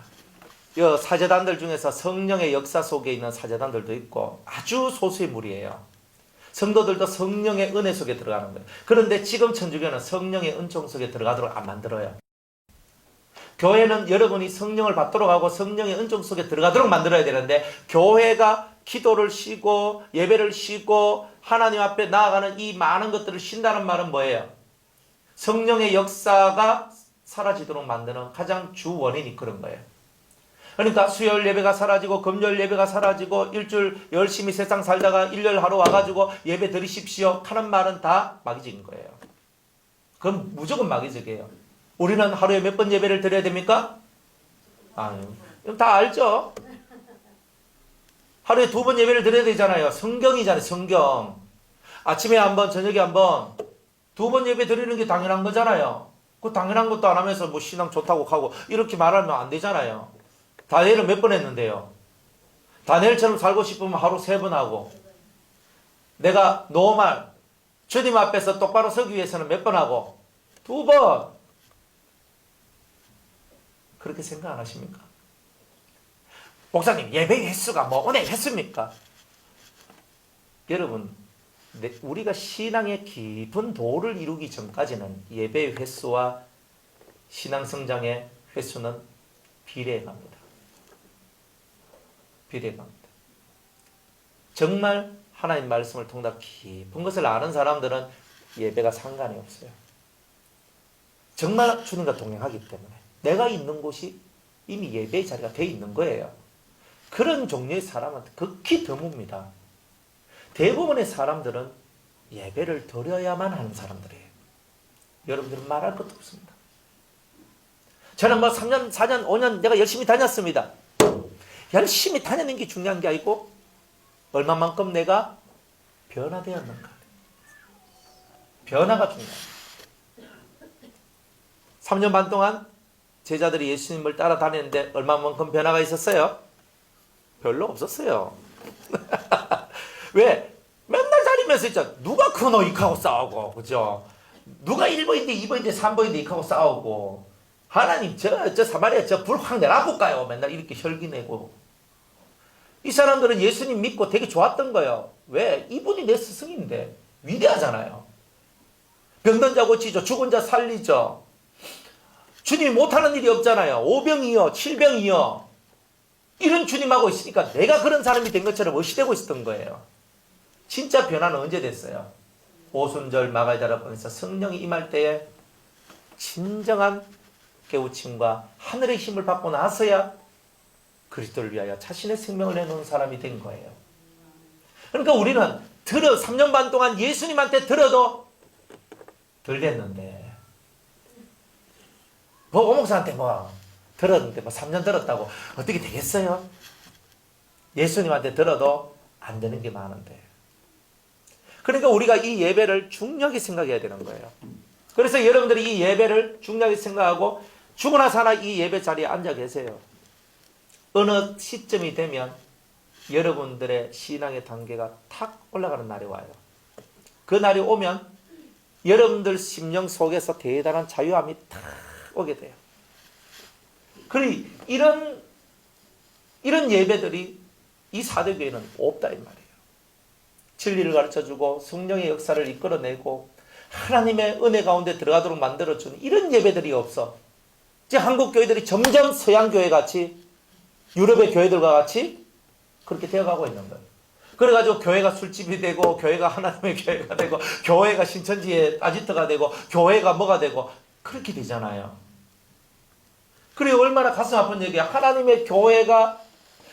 이 사제단들 중에서 성령의 역사 속에 있는 사제단들도 있고 아주 소수의 무리예요. 성도들도 성령의 은혜 속에 들어가는 거예요. 그런데 지금 천주교는 성령의 은총 속에 들어가도록 안 만들어요. 교회는 여러분이 성령을 받도록 하고 성령의 은총 속에 들어가도록 만들어야 되는데 교회가 기도를 쉬고 예배를 쉬고 하나님 앞에 나아가는 이 많은 것들을 쉰다는 말은 뭐예요? 성령의 역사가 사라지도록 만드는 가장 주 원인이 그런 거예요. 그러니까 수요일 예배가 사라지고 금요일 예배가 사라지고 일주일 열심히 세상 살다가 일요일 하루 와가지고 예배 드리십시오 하는 말은 다 마귀적인 거예요. 그건 무조건 마귀적이에요. 우리는 하루에 몇 번 예배를 드려야 됩니까? 아니요. 다 알죠? 하루에 2번 예배를 드려야 되잖아요. 성경이잖아요. 성경. 아침에 한 번, 저녁에 한 번, 2번 예배 드리는 게 당연한 거잖아요. 그 당연한 것도 안 하면서 뭐 신앙 좋다고 하고 이렇게 말하면 안 되잖아요. 다니엘은 몇 번 했는데요. 다니엘처럼 살고 싶으면 하루 3번 하고 내가 노말 주님 앞에서 똑바로 서기 위해서는 몇 번 하고 2번. 그렇게 생각 안 하십니까? 목사님 예배 횟수가 뭐 은혜 횟수입니까? 여러분 우리가 신앙의 깊은 도를 이루기 전까지는 예배 횟수와 신앙 성장의 횟수는 비례해 갑니다. 비례해 갑니다. 정말 하나님 말씀을 통달한 깊은 것을 아는 사람들은 예배가 상관이 없어요. 정말 주님과 동행하기 때문에 내가 있는 곳이 이미 예배의 자리가 되어 있는 거예요. 그런 종류의 사람은 극히 드뭅니다. 대부분의 사람들은 예배를 드려야만 하는 사람들이에요. 여러분들은 말할 것도 없습니다. 저는 뭐 3년, 4년, 5년 내가 열심히 다녔습니다. 열심히 다니는 게 중요한 게 아니고 얼마만큼 내가 변화되었는가. 변화가 중요합니다. 3년 반 동안 제자들이 예수님을 따라다니는데 얼마만큼 변화가 있었어요? 별로 없었어요. 왜? 맨날 다니면서 있잖아. 누가 큰 어익하고 싸우고, 그죠? 누가 1번인데 2번인데 3번인데 이익하고 싸우고, 하나님, 저 사마리아 저 불 확 내놔볼까요? 맨날 이렇게 혈기내고. 이 사람들은 예수님 믿고 되게 좋았던 거예요. 왜? 이분이 내 스승인데, 위대하잖아요. 병든 자 고치죠. 죽은 자 살리죠. 주님이 못하는 일이 없잖아요. 5병이요, 7병이요. 이런 주님하고 있으니까 내가 그런 사람이 된 것처럼 의시되고 있었던 거예요. 진짜 변화는 언제 됐어요? 오순절 마가다라 보면서 성령이 임할 때에 진정한 깨우침과 하늘의 힘을 받고 나서야 그리스도를 위하여 자신의 생명을 내놓은 사람이 된 거예요. 그러니까 우리는 3년 반 동안 예수님한테 들어도 덜 됐는데 뭐 오목사한테 뭐 들었는데 뭐 3년 들었다고 어떻게 되겠어요? 예수님한테 들어도 안 되는 게 많은데. 그러니까 우리가 이 예배를 중요하게 생각해야 되는 거예요. 그래서 여러분들이 이 예배를 중요하게 생각하고 죽으나 사나 이 예배 자리에 앉아 계세요. 어느 시점이 되면 여러분들의 신앙의 단계가 탁 올라가는 날이 와요. 그 날이 오면 여러분들 심령 속에서 대단한 자유함이 탁 오게 돼요. 그리 이런 예배들이 이 4대 교회는 없다 이 말이에요. 진리를 가르쳐주고 성령의 역사를 이끌어내고 하나님의 은혜 가운데 들어가도록 만들어주는 이런 예배들이 없어. 이제 한국 교회들이 점점 서양 교회 같이 유럽의 교회들과 같이 그렇게 되어가고 있는 거예요. 그래가지고 교회가 술집이 되고 교회가 하나님의 교회가 되고 교회가 신천지의 아지트가 되고 교회가 뭐가 되고 그렇게 되잖아요. 그리고 얼마나 가슴 아픈 얘기야. 하나님의 교회가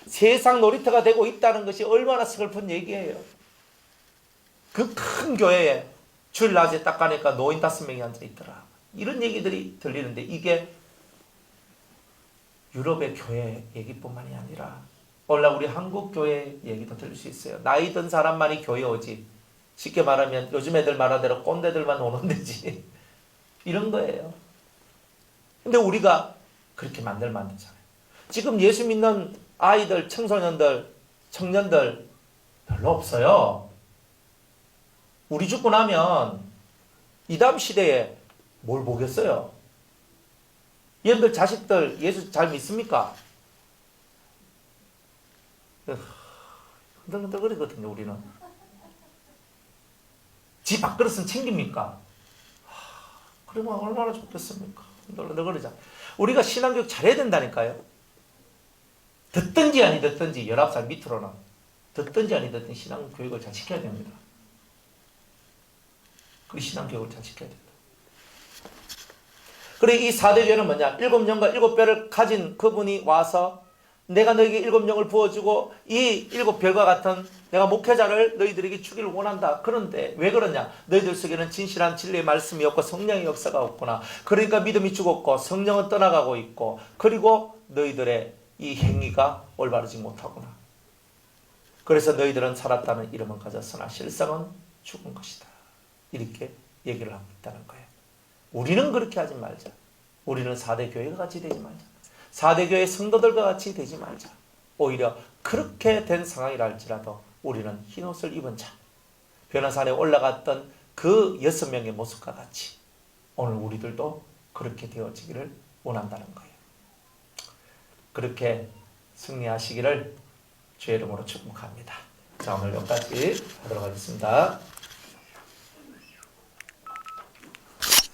세상 놀이터가 되고 있다는 것이 얼마나 슬픈 얘기예요. 그 큰 교회에 주일 낮에 딱 가니까 노인 5명이 앉아있더라. 이런 얘기들이 들리는데 이게 유럽의 교회 얘기뿐만이 아니라 오늘날 우리 한국 교회 얘기도 들을 수 있어요. 나이 든 사람만이 교회 오지. 쉽게 말하면 요즘 애들 말하대로 꼰대들만 오는 데지. 이런 거예요. 근데 우리가 그렇게 만들잖아요. 지금 예수 믿는 아이들, 청소년들, 청년들 별로 없어요. 우리 죽고 나면 이 다음 시대에 뭘 보겠어요? 여러분들 자식들 예수 잘 믿습니까? 흔들흔들거리거든요. 우리는. 지 밥그릇은 챙깁니까? 그러면 얼마나 좋겠습니까? 흔들흔들거리자. 우리가 신앙교육 잘해야 된다니까요. 듣든지 아니 듣든지 19살 밑으로는 듣든지 아니 듣든지 신앙교육을 잘 시켜야 됩니다. 그 신앙교육을 잘 시켜야 된다. 그래 이 4대 교회는 뭐냐? 7영과 7별을 가진 그분이 와서 내가 너에게 7영을 부어주고 이 7별과 같은 내가 목회자를 너희들에게 주기를 원한다. 그런데 왜 그러냐? 너희들 속에는 진실한 진리의 말씀이 없고 성령의 역사가 없구나. 그러니까 믿음이 죽었고 성령은 떠나가고 있고 그리고 너희들의 이 행위가 올바르지 못하구나. 그래서 너희들은 살았다는 이름은 가졌으나 실상은 죽은 것이다. 이렇게 얘기를 하고 있다는 거예요. 우리는 그렇게 하지 말자. 우리는 4대 교회가 같이 되지 말자. 4대 교회 성도들과 같이 되지 말자. 오히려 그렇게 된 상황이라 할지라도 우리는 흰옷을 입은 자, 변화산에 올라갔던 그 6명의 모습과 같이 오늘 우리들도 그렇게 되어지기를 원한다는 거예요. 그렇게 승리하시기를 주의 이름으로 축복합니다. 자, 오늘 여기까지 하도록 하겠습니다.